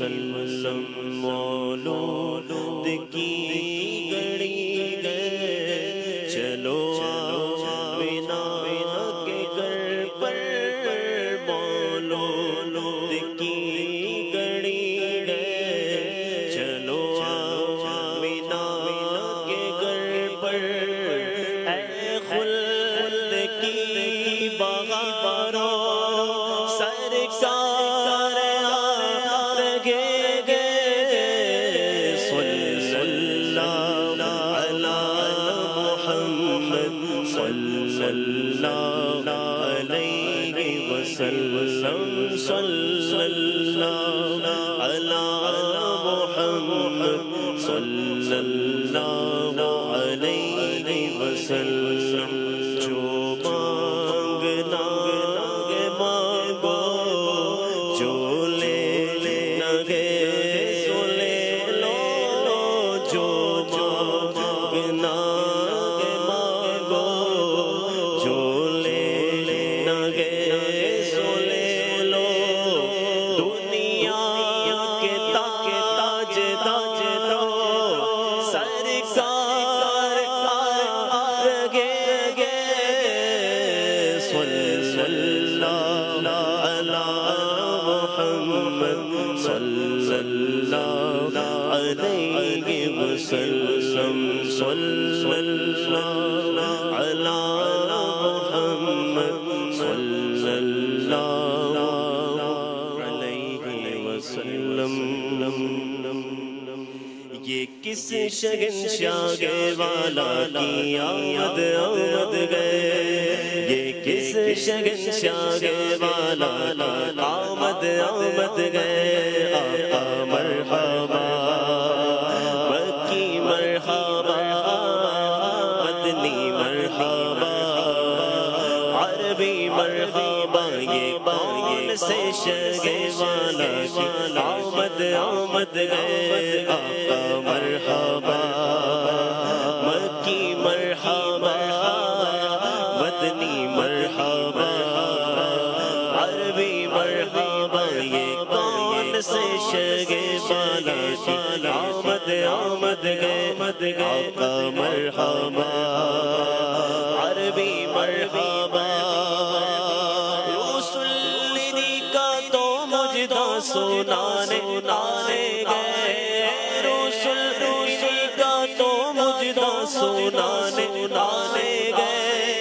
वसल्लम मौलूद की गड़ी गए चलो आमिना के घर पर मौलूद की गड़ी गए चलो आमिना के घर पर ऐ खुल्द की बहारों सरकार सल्लल्लाहु अला मुहम्मद सल्लल्लाहु अलैहि वसल्लम जो मांगना मांगो जो लेना सो ले लो जो मांगना मांगो जो लेना सो ले लो दुनिया के ताज दो सरकार गे सल्लल्लाहु अला मुहम्मद सल्लल्लाहु अलैहि वसल्लम सल्लल्लाहु अला मुहम्मद सल्लल्लाहु अलैहि वसल्लम। ये किस शगनशाह वाला की आमद आमद गए ये किस शगनशाह वाला आमद आमद गए आका मरहबा मक्की मरहबा मदनी मरहबा अरबी मरहबा ये कौन से शगे वाला की आमद आमद गए आका मरहबा मक्की मरहबा मदनी मरहबा अरबी मरहबा ये कौन से शगे वाला की आमद आमद गए आका मरहबा अरबी मरहबा रसूलनी का तो मुजदा सुनाने गए रसूलनी का तो मुजदा सुनाने गए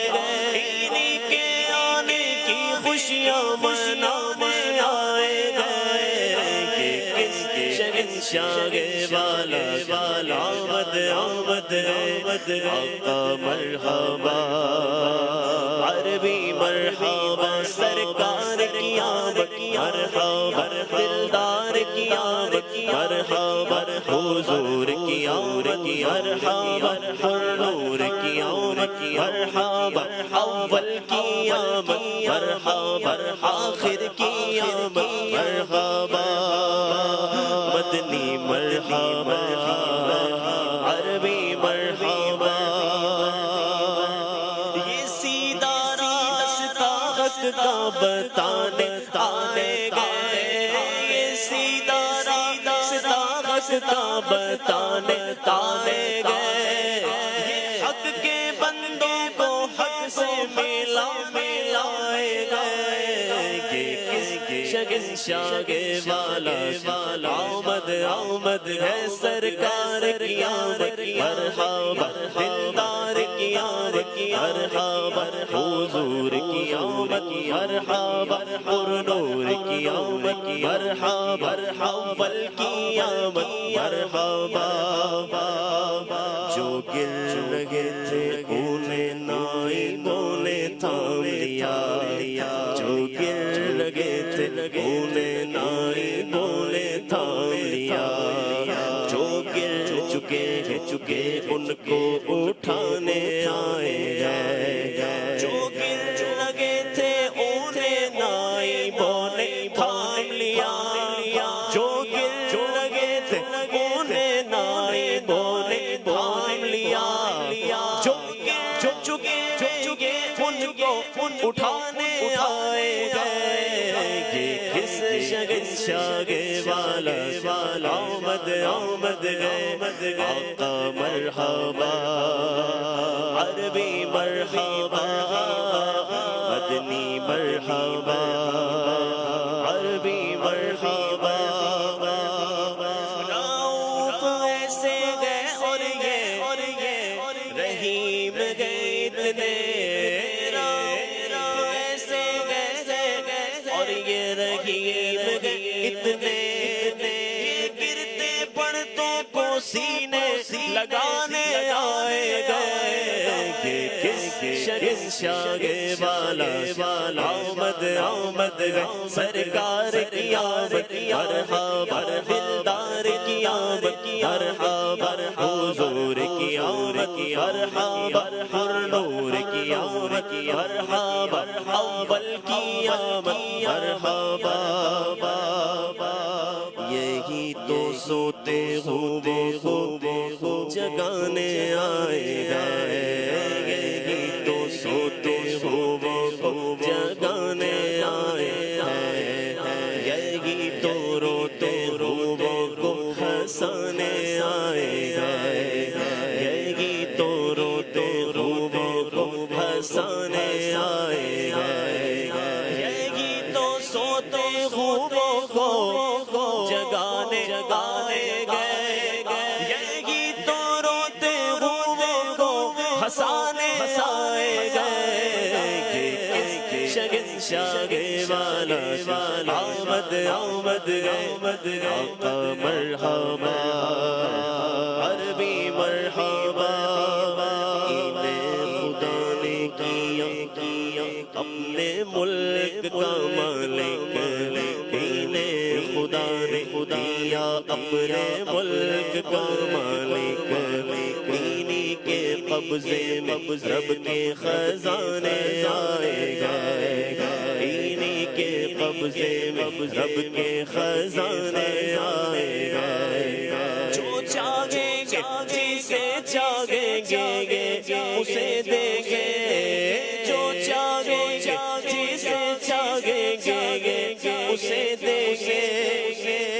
इन्हीं के आने की खुशियां मनाने आए गए कि किस शगनशाह वाला आमद आमद आका मरहबा अरबी मरहबा सरकार की आमद मरहबा दिलदार की आमद मरहबा हुजूर की आमद मरहबा नूर की आमद मरहबा अव्वल की आमद मरहबा आखिर की आमद मरहबा मदनी मरहबा अरबी मरहबा ये सीधा रास्ता हक का बताने आए गए ये सीधा रास्ता हक का बताने आए गए हक के बंदों को हक से मिलाए गए ये किस शगनशाह वाला आमद आमद है सरकार की आमद मरहबा दिलदार की आमद मरहबा हुजूर की आमद मरहबा नूर की आमद मरहबा अव्वल की आमद मरहबा जो गिर लगे थे उन्हें नाई बोले थाम लिया जो गिर लगे थे उन्हें नाई बोले थाम लिया जो गिर चुके उनको उठाने आए हैं जो गिर लगे थे उन्हें नाई बोले थाम लिया जो गिर लगे थे उन्हें नाई बोले थाम लिया जो गिर चुके उनको उठाने आए गए ये किस शगनशाह शहंशागे वाला आमद आमद गए आका मरहबा अरबी मरहबा मदनी मरहबा अरबी मरहबा रऊफ ऐसे गए और ये रहीम गए इतने रऊफ ऐसे गए और ये रहीम गए इतने गिरते पड़तों को सीने लगाने आए गए शहंशागे वाला आमद आमद गए सरकार की आमद मरहबा दिलदार की आमद मरहबा हुजूर की आमद मरहबा हुर्नूर की आमद मरहबा अव्वल की आमद मरहबा यही तो सोते हुए को जगाने आए गए यही तो सोते हुए को जगाने आए हैं यही तो रोते हुए को हंसाने आए हैं यही तो रोते हुए को हंसाने आए हैं यही तो सोते हुए को जगाने आए गए यही तो रोते हुए को हंसाने आए गए शहंशागे वाला आमद आमद गए आका मरहबा अरबी मरहबा इन्हें खुदा ने किया अपने मुल्क का मालिक इन्हें खुदा ने किया अपने मुल्क का मालिक इन्हीं के कब्जे में रब के खजाने आए गए इन्हीं के कब्जे में रब के खजाने आए गए जो चाहेंगे जिसे चाहेंगे उसे देंगे जो चाहेंगे जिसे चाहेंगे उसे देंगे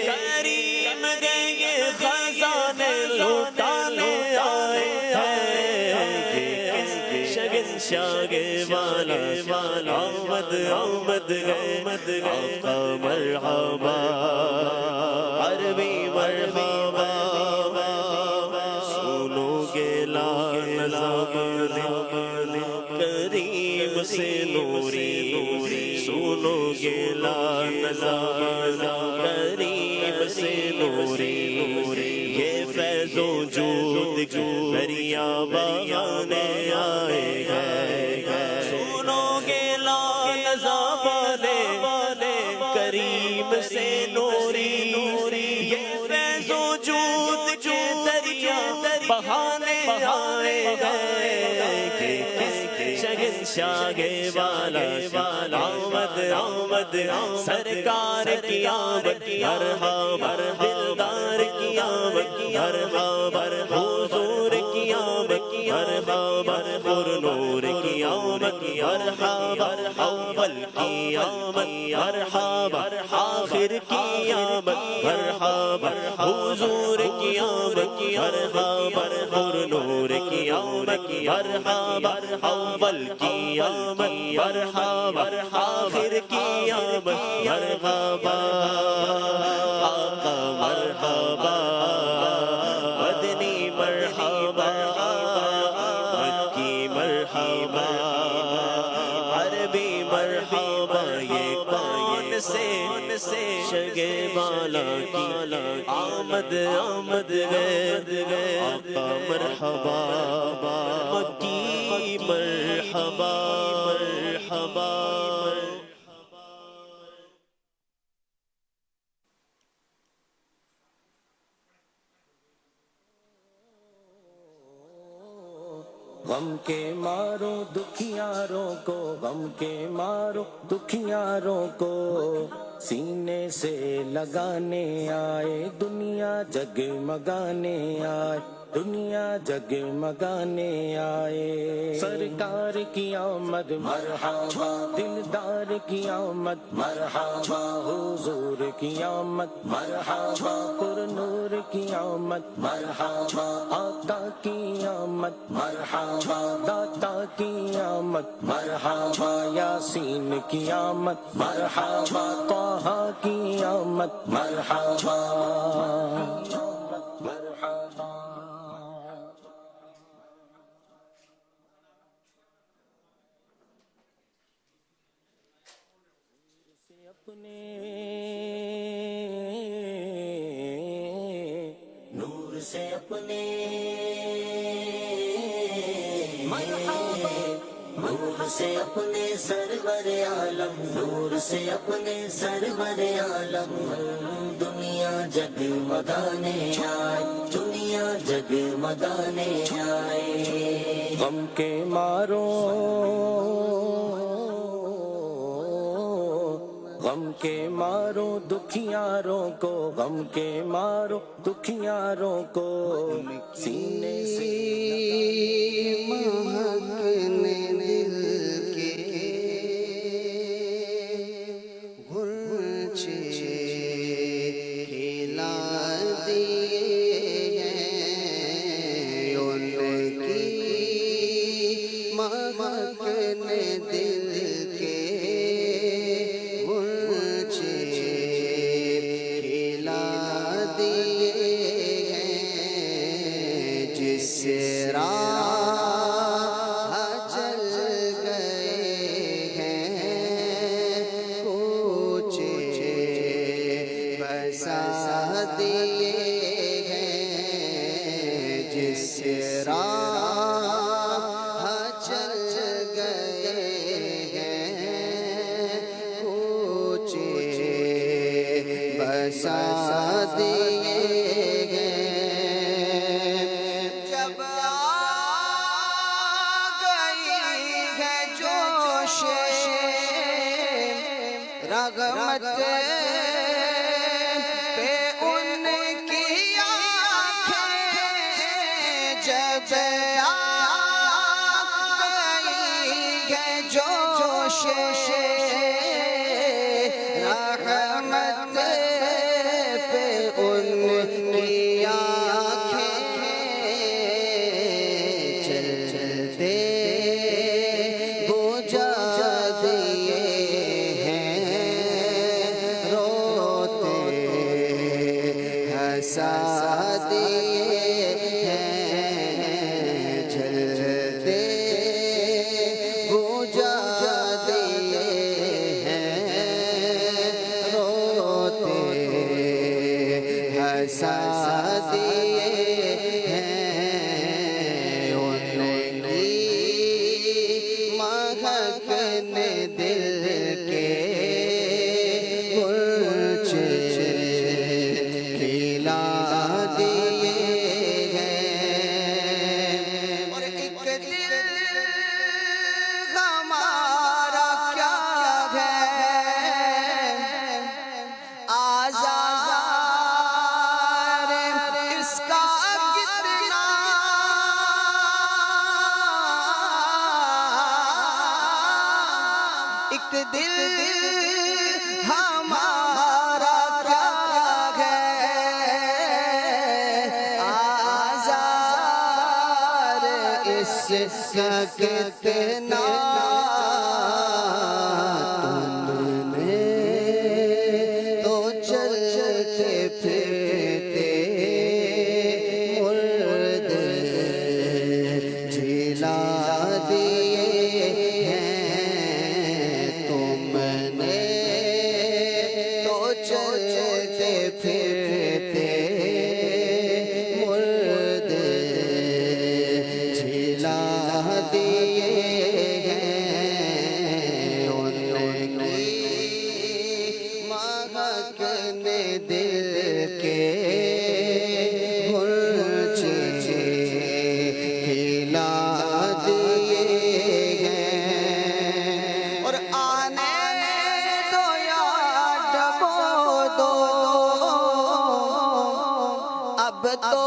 करीम गए खजाने लौटाने आए शहंशागे वाला आमद आमद गए आका मरहबा अरबी मरहबा सुनोगे लान ज़माने करीम से नूरी सुनोगे लान ज़माना करीम से नूरी ये फैज़ो जूद दरिया बहाने आए हैं सुनोगे लान ज़माने करीम से नूरी ये फैज़ो जूद दरिया बहाने आए हैं शहंशागे वाला आमद आमद सरकार की आमद मरहबा दिलदार की आमद मरहबा हुजूर की आमद मरहबा हुर्नूर की आमद मरहबा अव्वल की आमद मरहबा आखिर की आमद मरहबा हुजूर की आमद मरहबा हुर्नूर की आमद मरहबा अव्वल की आमद मरहबा आखिर की आमद मरहबा आका मरहबा मदनी मरहबा मक्की मरहबा अरबी मरहबा ये कौन से शगे वाला की आमद आमद गए आका मरहबा मक्की मरहबा मरहबा गम के मारो दुखियारों को गम के मारो दुखियारों को सीने से लगाने आए दुनिया जगमगाने आए दुनिया जगमगाने आए। सरकार की आमद मरहबा, दिलदार की आमद मरहबा, हुजूर की आमद मरहबा, पुरनूर की आमद मरहबा, आका की आमद मरहबा, दाता की आमद मरहबा, यासीन की आमद मरहबा, ताहा की आमद मरहबा। अपने नूर से अपने नूर से अपने सरवर आलम, नूर से अपने सरवर आलम, दुनिया जगमगाने आए, दुनिया जगमगाने आए। गम के मारो गम के मारो दुखियारों को, गम के मारो दुखियारों को, सीने से महकने दिल के गुलचे खिला दिए हैं, उनकी महकने दिल के जिससे राह चल गए हैं, कोचे बसा दिए हैं, जिससे राह चल गए हैं, कोचे बसा दिए। रगमत पे उनकी आँखें जब आ गई है जोश, रहमत पे उनकी आँखें चलते बुझा दिए हंसा दिए हैं, जलते बुझा दिए हैं, रोते हंसा दिए हैं, उनकी महकने दिल के गुलचे खिला दिए हैं। और एक दिल हमारा क्या है, आज़ार इसका कितना, एक दिल हमारा क्या है, आज़ार इसका कितना, तुमने तो चलते फिरते मुर्दे जिला दिए हैं, तुमने तो चलते फिरते मुर्दे जिला दिए हैं, उनकी महकने दिल के गुलचे खिला दिए हैं। और आने दो याद वो दो, अब तो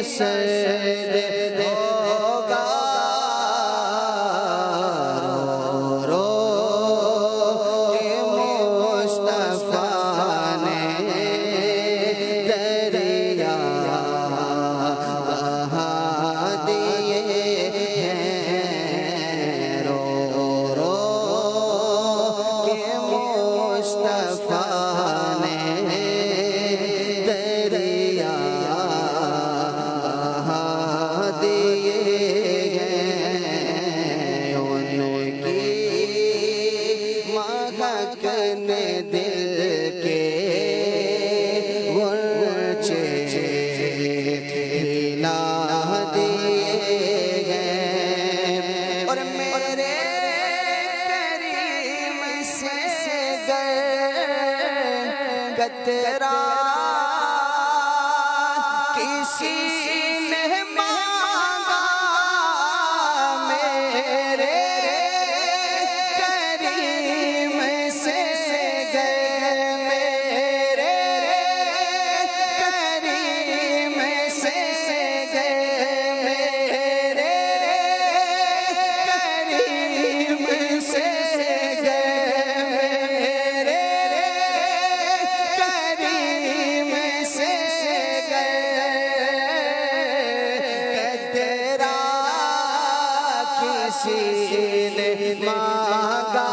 सर्द होगा रो रो के मुस्तफा ने दरिया बहा दिए हैं रो रो के मुस्तफा ने दरिया बहा दिए हैं उनकी महक ने दिल के गुलचे खिला दिए हैं और मेरे करीम से कतरा किसी ने मांगा मेरे करीम से मेरे करीम से मेरे करीम से मेरे करीम से कतरा किसी ने मांगा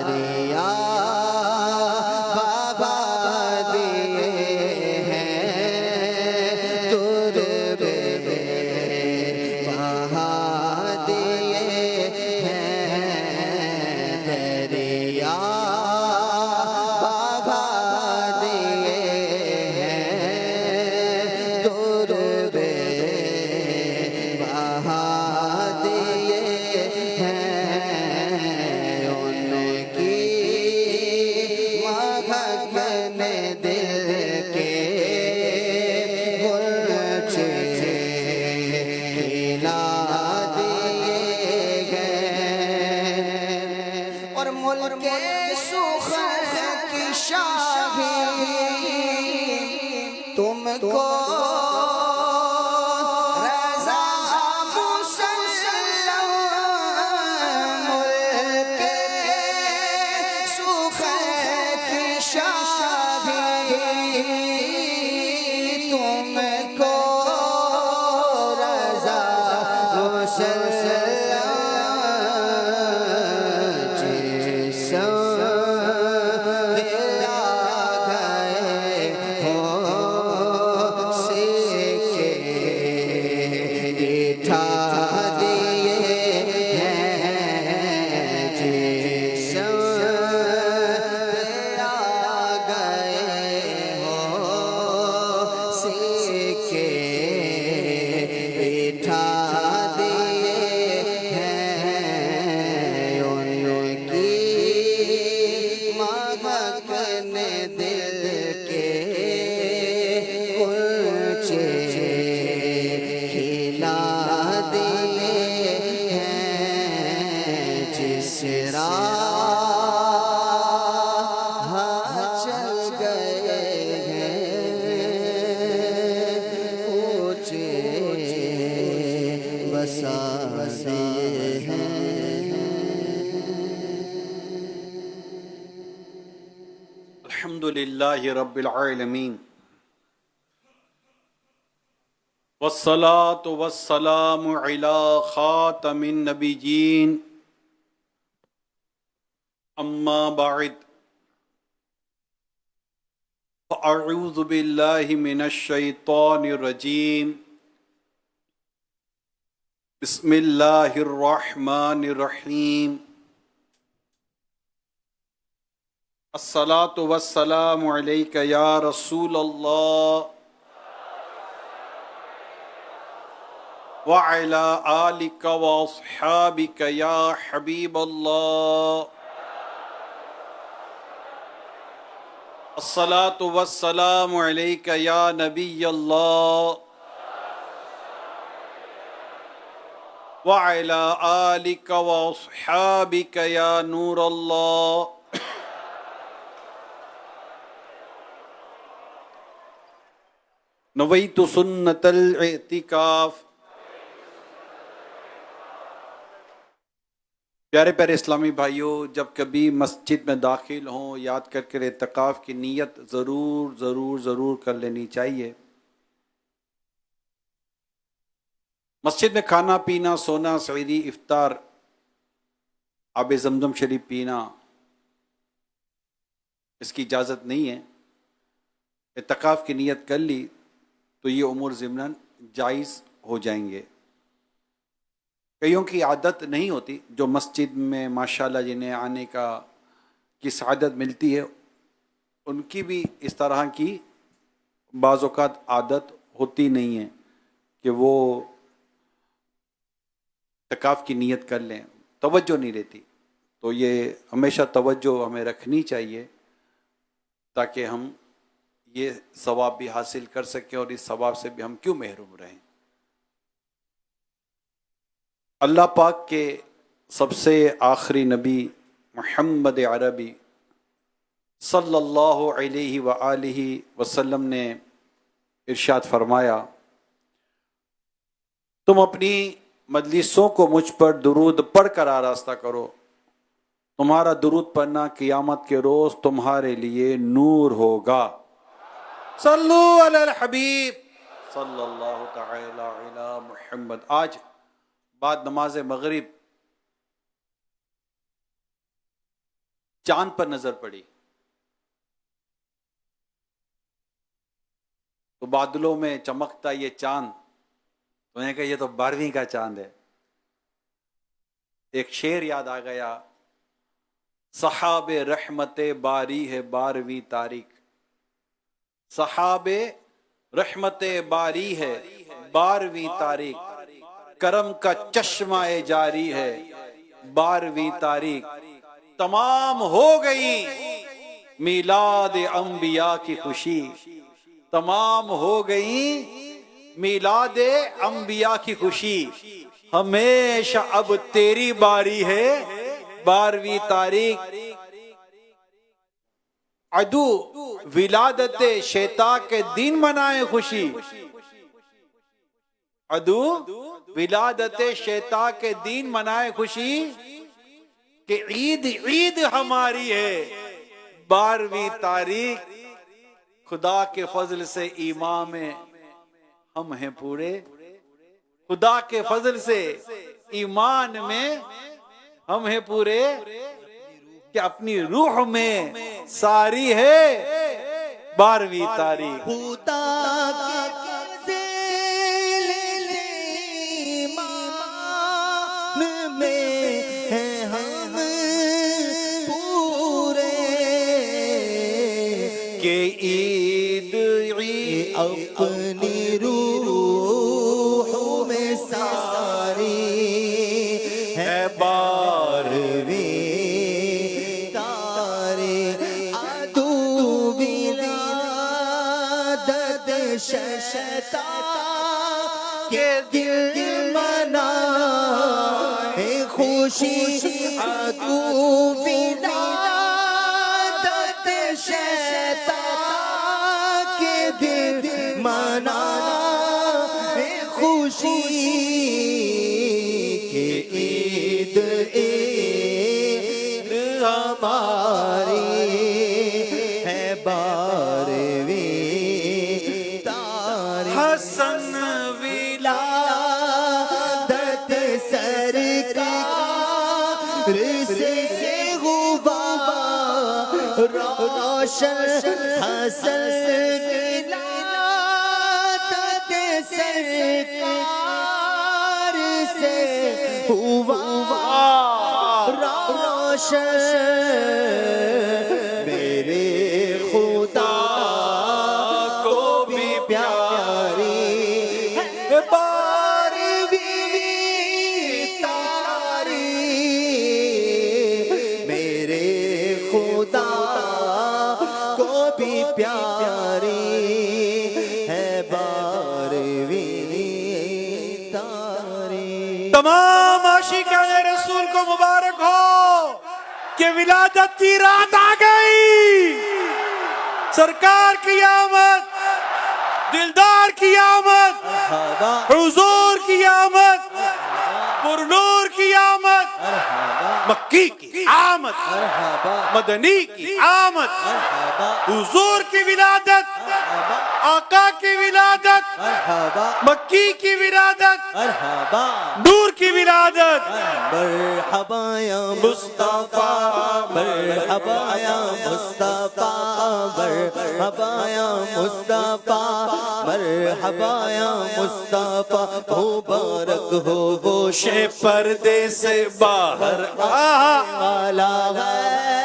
दरिया बाबा दिए हैं दूर बहा दिए हैं दरिया बाबा दिए हैं दूर बहा दिए हैं उनकी महक ने दिल के गुलचे खिला दिए हैं और मुल्क सुख की शाही तुमको रज़ा मुसल्लम मुल्क सुख की शाही तुमको रज़ा मुसल्लम जिसम दिला गए हो सिके बिठा दिए हैं जिसम दिला गए हो सिके बिठा दिए हैं उनकी महक ने दिल के कुलचे खिला दिए हैं जिस राह चल गए हैं ऊंचे बसाते हैं अल्हम्दुलिल्लाहि रब्बिल आलमीन वस्सलातु वस्सलामु अला खातमिन नबिय्यीन अम्मा बाद फ़अऊज़ु बिल्लाहि मिनश शैतानिर रजीम बिस्मिल्लाहिर रहमानिर रहीम अस्सलातु वस्सलामु अलैका या रसूल अल्लाह व अला आलिका व अस्हाबिका या हबीब अल्लाह अस्सलातु वस्सलामु अलैका या नबी अल्लाह व अला आलिका व अस्हाबिका या नूर अल्लाह नवैतु सुन्नतल इतिकाफ। प्यारे प्यारे इस्लामी भाइयों, जब कभी मस्जिद में दाखिल हों याद करके इतिकाफ की नीयत ज़रूर ज़रूर ज़रूर कर लेनी चाहिए। मस्जिद में खाना पीना, सोना, सहरी, इफ्तार, आब ज़मज़म शरीफ पीना, इसकी इजाज़त नहीं है। इतिकाफ की नीयत कर ली तो ये उमूर ज़िम्नन जायज़ हो जाएंगे। कईयों की आदत नहीं होती, जो मस्जिद में माशाल्लाह जिन्हें आने की सआदत मिलती है, उनकी भी इस तरह की बाज़ औक़ात आदत होती नहीं है कि वो इतिकाफ की नीयत कर लें, तवज्जो नहीं रहती। तो ये हमेशा तवज्जो हमें रखनी चाहिए ताकि हम ये सवाब भी हासिल कर सकें और इस सवाब से भी हम क्यों महरूम रहें। अल्लाह पाक के सबसे आखिरी नबी मुहम्मद अरबी सल्लल्लाहु अलैहि व आलिहि वसल्लम ने इरशाद फरमाया, तुम अपनी मजलिसों को मुझ पर दुरूद पढ़कर आरास्ता करो, तुम्हारा दुरूद पढ़ना क़ियामत के रोज़ तुम्हारे लिए नूर होगा। सल्लु अलल हबीब सल्लल्लाहु तआला अला मुहम्मद। आज बाद नमाज मगरिब चांद पर नजर पड़ी तो बादलों में चमकता ये चांद, तो मैंने कहा ये तो 12वीं का चांद है। एक शेर याद आ गया, सहाबे रहमते बारी है 12वीं तारीख, सहाबे रहमते बारी है 12वीं तारीख, करम का चश्मा जारी है 12वीं तारीख, तमाम हो गई मीलाद अंबिया की खुशी, तमाम हो गई मीलाद अंबिया की खुशी, हमेशा अब तेरी बारी है 12वीं तारीख। अदू विलादत शैता के दिन मनाए खुशी, अदू विलादत शैता के दिन मनाए खुशी, कि ईद ईद हमारी है 12वीं तारीख। खुदा के फजल से ईमान में हम हैं पूरे, खुदा के फजल से ईमान में हम हैं पूरे, कि अपनी रूह में सारी है 12वीं तारीख। खुदा के ईमान में हैं हम पूरे, के ईद ईद अपनी रूह में सारी है 12वीं शैता के दिल मना है खुशी, अदू विलादत शैता के दिल मना है खुशी, के ईद ईद हमारी है 12वीं हसन विलादत सरकार से हुआ रोशन, हसन विलादत सरकार से हुआ रोशन, मेरे खुदा को भी प्यारी 12वीं तारीख, मेरे खुदा को भी प्यारी है 12वीं तारीख। तमाम आशिकाने रसूल को मुबारक हो कि विलादत की रात आ गई, सरकार की आमद दिलदार की आमद, मरहबा हुजूर की आमद, पुरनूर की आमद, मक्की की आमद, मरहबा मदनी की आमद, मरहबा हुजूर की विलादत, आका की विलादत, मरहबा मक्की की विलादत, मरहबा नूर की विलादत। मरहबा या मुस्तफा, मरहबा या मुस्तफा, मरहबा या मुस्तफा, मरहबा या मुस्तफा। मुबारक हो वो शे पर्दे से बाहर वाला है,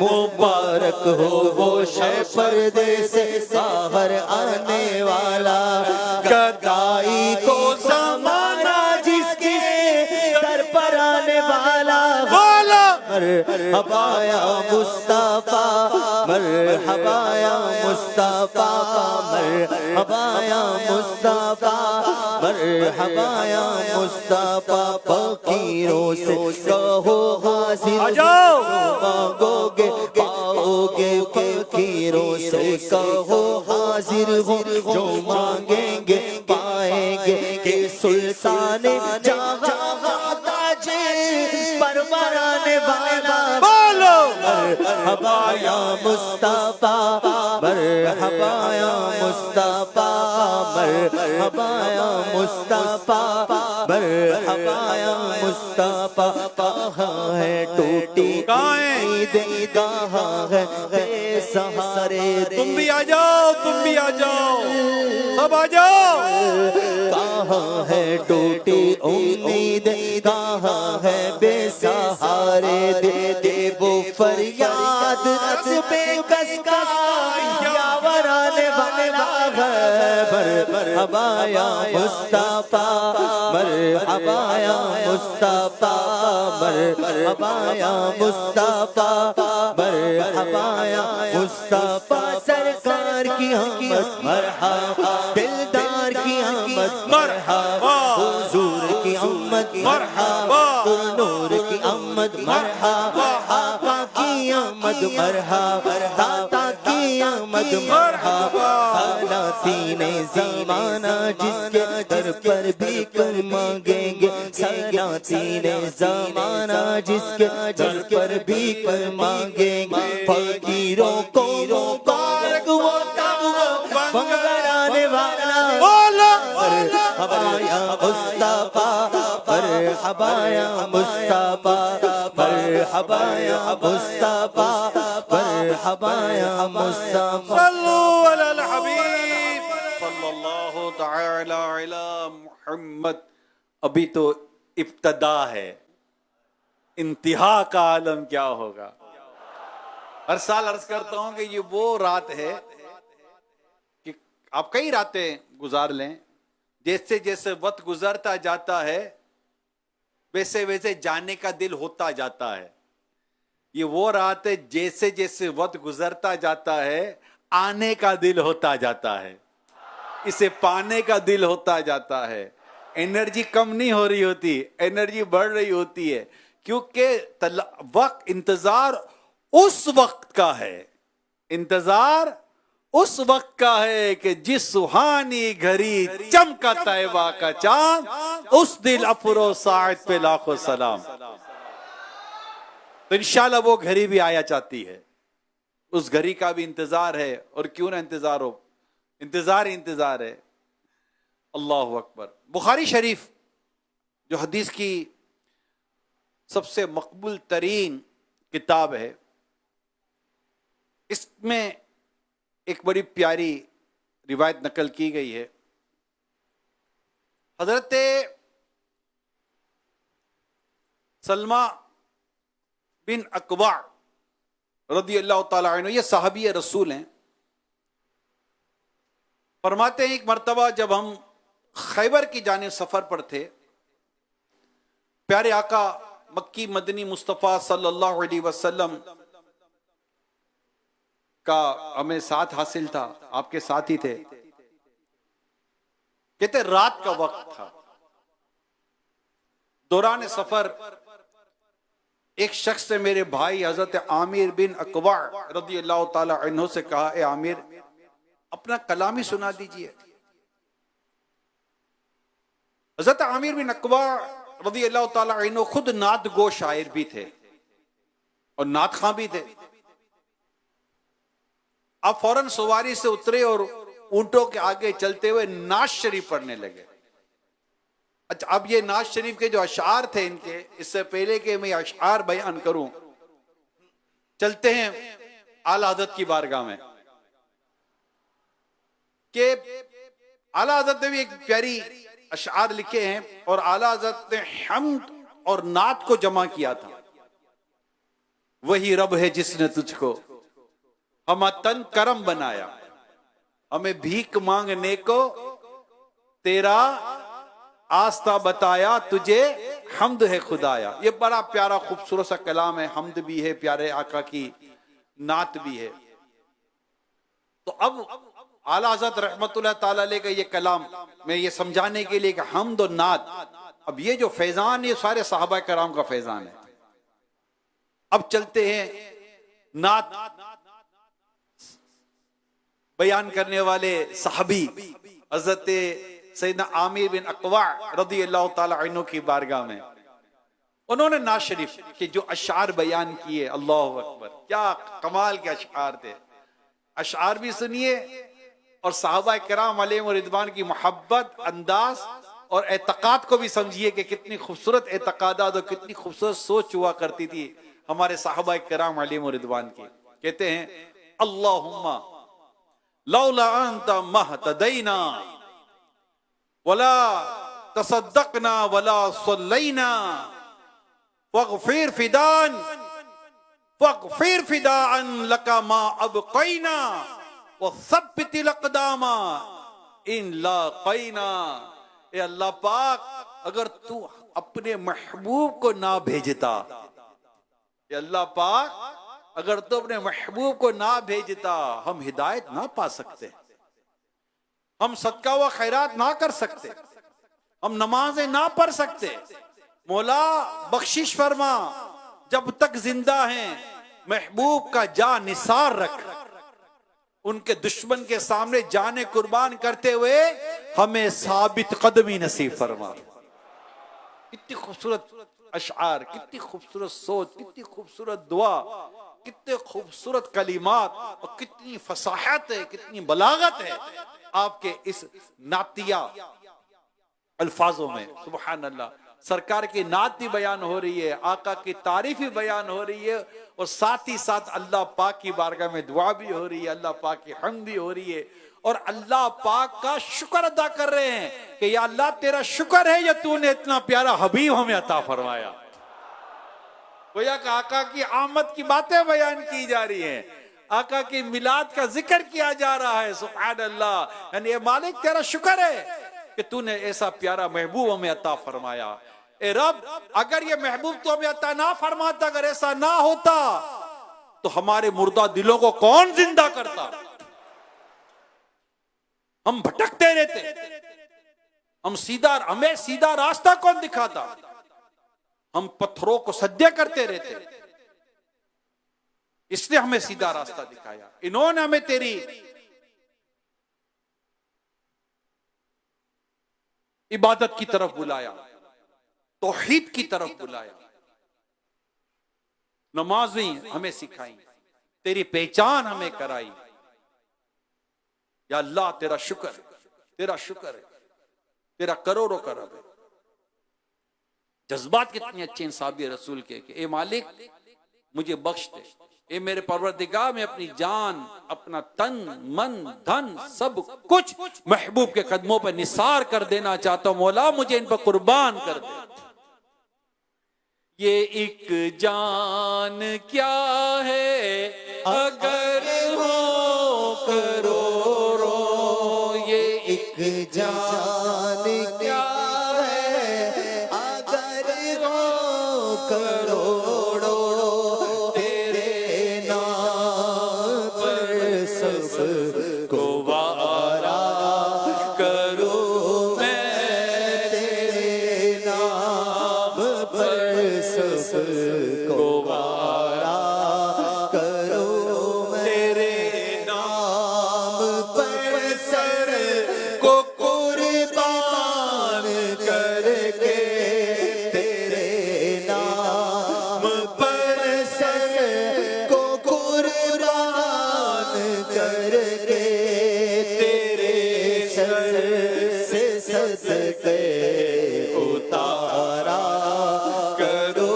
मुबारक हो वो शे पर्दे से बाहर आने वाला। गदाई को ज़माना जिसके दर पर आने वाला। बोलो मरहबा या मुस्तफा, मरहबा या मुस्तफा, मरहबा या मुस्तफा, मरहबा या मुस्तफा। फकीरों से कहो हाजिर आ जाओ। मांगोगे पाओगे, फकीरों से कहो हाजिर हो, जो मांगेंगे पाएंगे। के सुल्तान जहां ताजे परवर आने वाला। बोलो मरहबा या मुस्तफा, मरहबा या मुस्तफा, मरहबा या मुस्तफा, मरहबा या मुस्तफा। कहाँ है टूटी कहाँ है? ईद, कहाँ है बेसहारे तुम भी आ जाओ, तुम भी आ जाओ, सब आ जाओ। कहाँ है टूटी उम्मीद, कहाँ है बेसहारे दे वो फरियाद रस बेकस का यावर आने वाला है। मरहबा या मुस्तफा, मरहबा या मुस्तफा, मरहबा या मुस्तफा, मरहबा या मुस्तफा। सरकार की आमद मरहबा, दिलदार की आमद मरहबा, हुजूर की आमद मरहबा, नूर की आमद मरहबा, आका की आमद मरहबा, दाता की आमद मरहबा। सलासीने ज़माना जिसके दर पर भी कर मांगेंगे, सलासीने ज़माना जिसके दर पर भी कर मांगेंगे। फकीरों को मुबारक वो मंगल आने वाला। बोलो मरहबा या मुस्तफा, मरहबा या मुस्तफा, मरहबा या मुस्तफा, मरहबा या मुस्तफा। सल्लू अलल हबीब सल्लल्लाहु तआला अला मुहम्मद। अभी तो इब्तदा है, इंतहा का आलम क्या होगा। हर साल अर्ज करता हूं कि ये वो रात है कि आप कई रातें गुजार लें, जैसे जैसे वक्त गुजरता जाता है वैसे वैसे जाने का दिल होता जाता है। ये वो रात है जैसे जैसे वक्त गुजरता जाता है आने का दिल होता जाता है, इसे पाने का दिल होता जाता है। एनर्जी कम नहीं हो रही होती, एनर्जी बढ़ रही होती है, क्योंकि वक्त इंतजार उस वक्त का है, इंतजार उस वक्त का है कि जिस सुहानी घड़ी चमका तैबा का चांद, उस दिल अफरो साद पे लाखों सलाम। तो इंशाल्लाह वो घड़ी भी आया चाहती है, उस घड़ी का भी इंतजार है। और क्यों ना इंतजार हो, इंतजार ही इंतजार है। अल्लाह अकबर। बुखारी शरीफ जो हदीस की सबसे मकबूल तरीन किताब है, इसमें एक बड़ी प्यारी रिवायत नकल की गई है। हजरत सलमा बिन अकवा रदी अल्लाह ताला अन्हु, ये साहबी रसूल हैं, फरमाते हैं एक मर्तबा जब हम खैबर की जानिब सफर पर थे, प्यारे आका मक्की मदनी मुस्तफ़ा सल्लल्लाहु अलैहि वसल्लम का हमें साथ हासिल था, आपके साथ ही थे। कहते रात का वक्त था, दौरान सफर एक शख्स ने मेरे भाई हजरत आमिर बिन अकवा रदी अल्लाह ताला अन्हु से कहा, ए आमिर, अपना कलाम ही सुना दीजिए। हजरत आमिर बिन अकवा रदी अल्लाह ताला अन्हु खुद नात गो शायर भी थे और नात खां भी थे। आप फौरन सवारी से उतरे और ऊंटों के आगे चलते हुए नाज शरीफ पढ़ने लगे। अच्छा, अब ये नाज शरीफ के जो अशार थे इनके, इससे पहले कि मैं अशार बयान करूं, चलते हैं आला हज़रत की बारगाह में कि आला हज़रत ने भी एक प्यारी अशार लिखे हैं और आला हज़रत ने हम्द और नात को जमा किया था। वही रब है जिसने तुझको हम तन करम बनाया, हमें भीख मांगने को तेरा आस्था बताया, तुझे हम्द है खुदाया। ये बड़ा प्यारा खूबसूरत सा कलाम है, हम्द भी है, प्यारे आका की नात भी है। तो अब आला हज़रत रहमतुल्लाह ताला अलैह का ये कलाम मैं ये समझाने के लिए कि हम्द और नात, अब ये जो फैजान, ये सारे सहाबा कराम का फैजान है। अब चलते हैं नात बयान करने वाले सहाबी हज़रत सैयदना आमिर बिन अकवा रदी अल्लाह ताला अन्हु की बारगाह में। उन्होंने नाज शरीफ के जो अशार बयान किए, अल्लाहु अकबर, क्या कमाल के अशार थे। अशार भी सुनिए और सहाबा किराम अलैहिम रिदवान की मोहब्बत, अंदाज और एतकाद को भी समझिए कि कितनी खूबसूरत एतकादात और कितनी खूबसूरत सोच हुआ करती थी हमारे सहाबा किराम अलैहिम रिदवान की। कहते हैं, अल्लाहुम्मा लौला अंता महतदैना वला तसद्दकना वला सल्लैना वगफिर फिदान लका मा अबकैना वसब्बितिल अक़दामा इन लाक़ैना। ए अल्लाह पाक, अगर तू अपने महबूब को ना भेजता, ए अल्लाह पाक, अगर तू अपने महबूब को ना भेजता, हम हिदायत ना पा सकते, हम सदका व खैरात ना कर सकते, हम नमाजें ना पढ़ सकते। मौला बख्शिश फरमा, जब तक जिंदा हैं महबूब का जा निसार रख, उनके दुश्मन के सामने जाने कुर्बान करते हुए हमें साबित कदमी नसीब फरमा। कितनी खूबसूरत अशार, कितनी खूबसूरत सोच, कितनी खूबसूरत दुआ, कितने खूबसूरत कलिमात और कितनी फसाहत है, कितनी बलागत है आपके इस नातिया अल्फाजों में। सुभान अल्लाह, सरकार की नात भी बयान हो रही है, आका की तारीफ भी बयान हो रही है और साथ ही साथ अल्लाह पाक की बारगाह में दुआ भी हो रही है, अल्लाह पाक की हम्द भी हो रही है और अल्लाह पाक का शुक्र अदा कर रहे हैं कि या अल्लाह तेरा शुक्र है या तूने इतना प्यारा हबीब हमें अता फरमाया। गोया का आका की आमद की बातें बयान की जा रही हैं, आका की मिलाद का जिक्र किया जा रहा है। सुभान अल्लाह, यानी ये मालिक तेरा शुक्र है कि तूने ऐसा प्यारा महबूब हमें अता फरमाया। ए रब, अगर ये महबूब तो हमें अता ना फरमाता, अगर ऐसा ना होता तो हमारे मुर्दा दिलों को कौन जिंदा करता? हम भटकते रहते, हमें सीधा रास्ता कौन दिखाता? हम पत्थरों को सज्जा करते रहते, इसने हमें सीधा रास्ता दिखाया। इन्होंने हमें तेरी इबादत की तरफ बुलाया, तौहीद की तरफ बुलाया, नमाज़ें हमें सिखाई, तेरी पहचान हमें कराई। या अल्लाह तेरा शुक्र है, तेरा करोड़ों करम है। जज्बात कितने अच्छे इंसाबी रसूल के कि ए मालिक मुझे बख्श दे, ए मेरे परवरदिगार, मैं अपनी जान, अपना तन, मन, धन सब कुछ महबूब के कदमों पर निसार कर देना चाहता हूं। मौला मुझे इन पर कुर्बान कर दे। ये एक जान क्या है अगर हो करोड़ों, ये एक जान क्या है अगर हो करोड़ों, तेरे नाम पर सब को वारा करूं मैं, तेरे नाम पर सबको को कुर्बान करके तेरे नाम पर सर को कुर्बान करके तेरे सर से सदके उतारा करो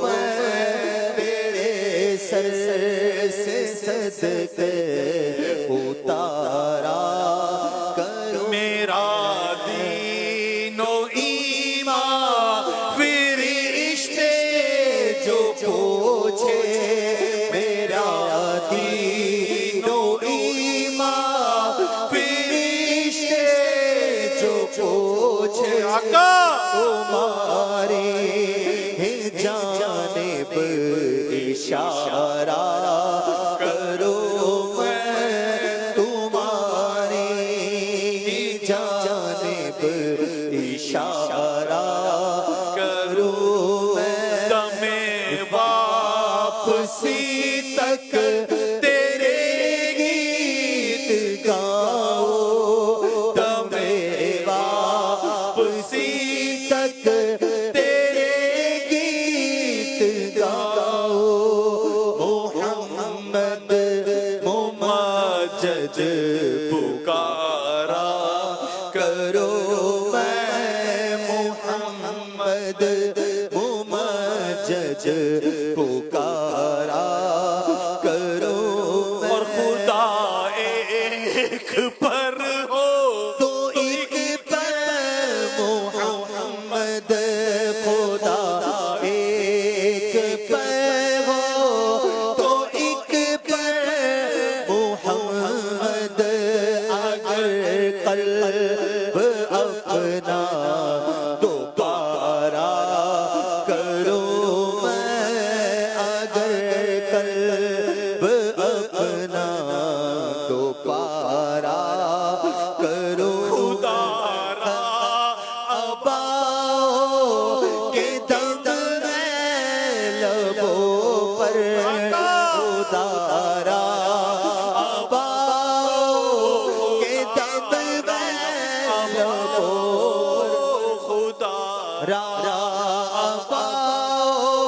मैं तेरे सर से सदके उतारा करो मेरा दीनो ईमान फिरिश्ते जो पूछे मेरा दीनो ईमान फिरिश्ते जो पूछे आका तुम्हारी ही जानिब इशारा करो मैं तुम्हारी ही जानिब इशारा करो मैं दमे वापसी तक तेरे गीत गाओ दमे वापसी तक तेरे गीत गाओ मोहम्मद मुमज्जद पुकारा करो मैं मोहम्मद मुमज्जद पुकारा करो और खुदा एक पर हो तो एक पर मोहम्मद खुदा एक पर हो तो एक पर मोहम्मद अगर कल्ब अपना दोबारा करो मैं अगर कल्ब अपना दोबारा करो खुदारा अबाओ के दम लबों पर उदारा अबाओ के दम लबों खुदा रारा अबाओ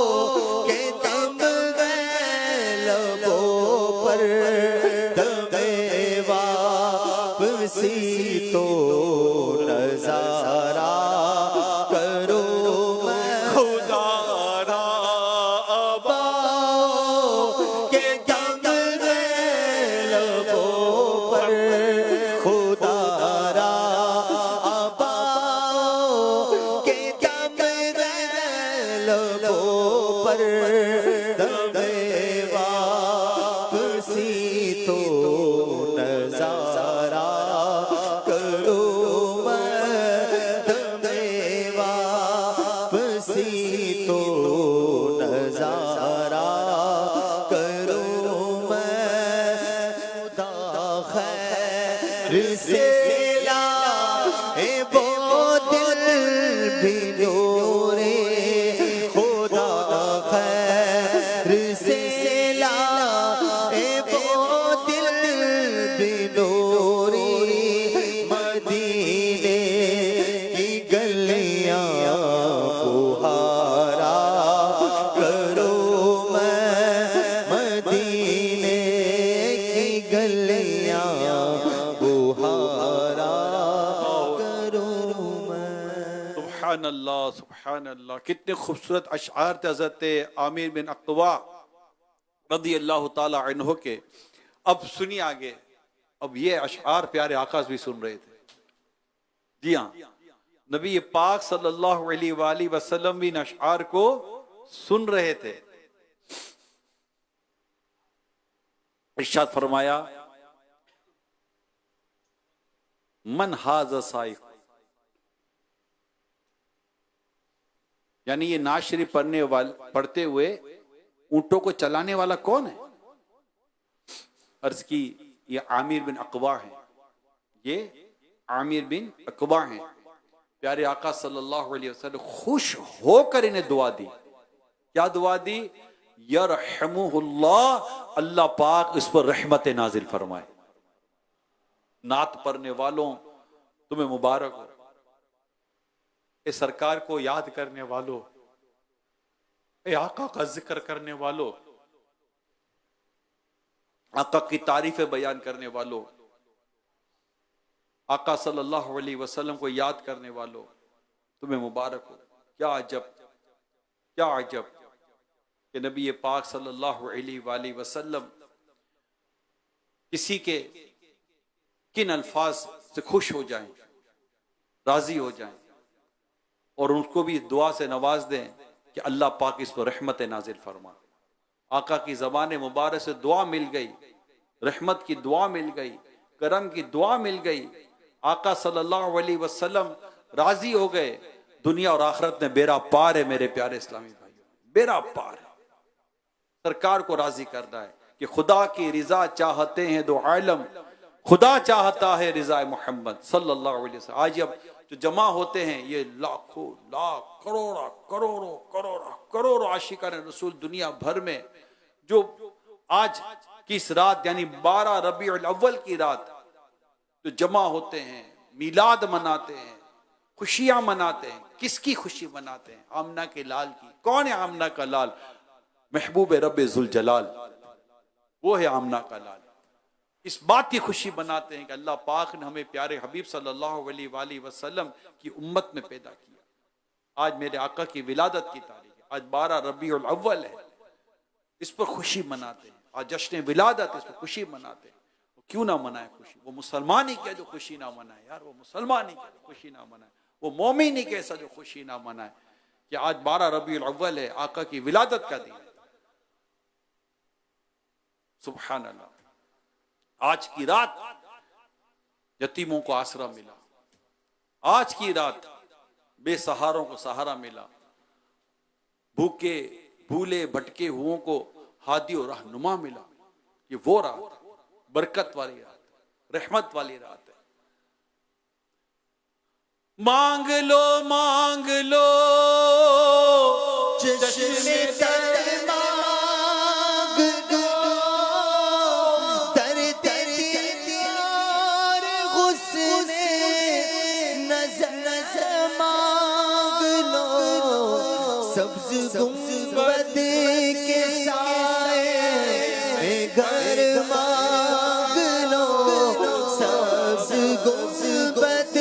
के दम लबों पर दमे वापसी तो नजारा करो मैं खुदारा अबाओ के दम लबों पर खुदारा अबाओ के दम लबों पर दमे वापसी तो नजारा करो मैं दमे वापसी तो नजारा करो मैं खुदा खैर से लाए वो दिल भी रे खुदा खैर से लाए वो दिल भी रे मदीने की गलियां बुहारा करो मैं मदीने की गलियां बुहारा करो मैं सुभान अल्लाह सुभान अल्लाह। कितने खूबसूरत अशआर थे हज़रत आमिर बिन अक़वा रज़ी अल्लाह ताला अन्हु के। अब सुनिए आगे, अब ये अशआर प्यारे आकाश भी सुन रहे थे। जी हाँ, नबी पाक सल्लल्लाहु अलैहि वसल्लम भी इन अशआर को सुन रहे थे। इरशाद फरमाया मन हाज़ा साइक, यानी ये नाज शरीफ पढ़ते हुए ऊंटों को चलाने वाला कौन है? अर्ज की ये आमिर बिन अक़वा है, ये आमिर बिन अक़वा है। प्यारे आका सल्लल्लाहु अलैहि वसल्लम खुश होकर इन्हें दुआ दी। क्या दुआ दी? यरहमुहुल्लाह, अल्लाह पाक इस पर रहमत नाजिल फरमाए। नात पढ़ने वालों तुम्हें मुबारक हो। इस सरकार को याद करने वालों, ए आका का जिक्र करने वालों, आका की तारीफें बयान करने वालों, आका सल्लल्लाहु अलैहि वसल्लम को याद करने वालों, तुम्हें मुबारक हो। क्या अजब, क्या अजब कि नबी पाक सल्लल्लाहु अलैहि वसल्लम किसी के किन अल्फाज से खुश हो जाएं, राजी हो जाएं और उनको भी दुआ से नवाज दें कि अल्लाह पाक इस पर रहमत नाजिल फरमा। आका की ज़बान मुबारक से दुआ मिल गई, रहमत की दुआ मिल गई, करम की दुआ मिल गई। आका सल्लल्लाहु अलैहि वसल्लम राजी हो गए। दुनिया और आखिरत में बेड़ा पार है मेरे प्यारे इस्लामी भाइयों, बेड़ा पार है। सरकार को राजी करना है कि खुदा की रिजा चाहते हैं दो आलम, खुदा चाहता है रिजा मोहम्मद सल्लल्लाहु अलैहि वसल्लम। आज अब जो जमा होते हैं ये लाखों लाख करोड़ों करोड़ों करोड़ों करोड़ों आशिकान रसूल दुनिया भर में, जो आज की इस रात यानी 12 रबीउल अव्वल की रात जो जमा होते हैं, मिलाद मनाते हैं, खुशियां मनाते हैं। किसकी खुशी मनाते हैं? आमना के लाल की। कौन है आमना का लाल? महबूब रब्बे जुल जलाल, वो है आमना का लाल। इस बात की खुशी मनाते हैं कि अल्लाह पाक ने हमें प्यारे हबीब सल्लल्लाहु अलैहि वसल्लम की उम्मत में पैदा किया। आज मेरे आका की विलादत की तारीख है, आज 12 रबीउल अव्वल है, इस पर खुशी मनाते हैं। आज जश्न विलादत, इस पर खुशी मनाते हैं। क्यों ना मनाए खुशी? वो मुसलमान ही क्या जो खुशी ना मनाए यार, वो मुसलमान ही क्या जो खुशी ना मनाए, वो मोमिन ही कैसा जो खुशी ना मनाए कि आज 12 रबीउल अव्वल है, आका की विलादत का दिन है। सुभान अल्लाह। आज की रात यतीमों को आसरा मिला, आज की रात बेसहारों को सहारा मिला, भूखे भूले भटके हुओं को हादी और रहनुमा मिला। ये वो रात, बरकत वाली रात, रहमत वाली रात है। मांग लो चश्मे तर मांग लो, तर तर दीदार हुस्ने नज़र मांग लो, सब्ज़ गुंबद के साए में घर मांग लो, सब्ज़ गुंबद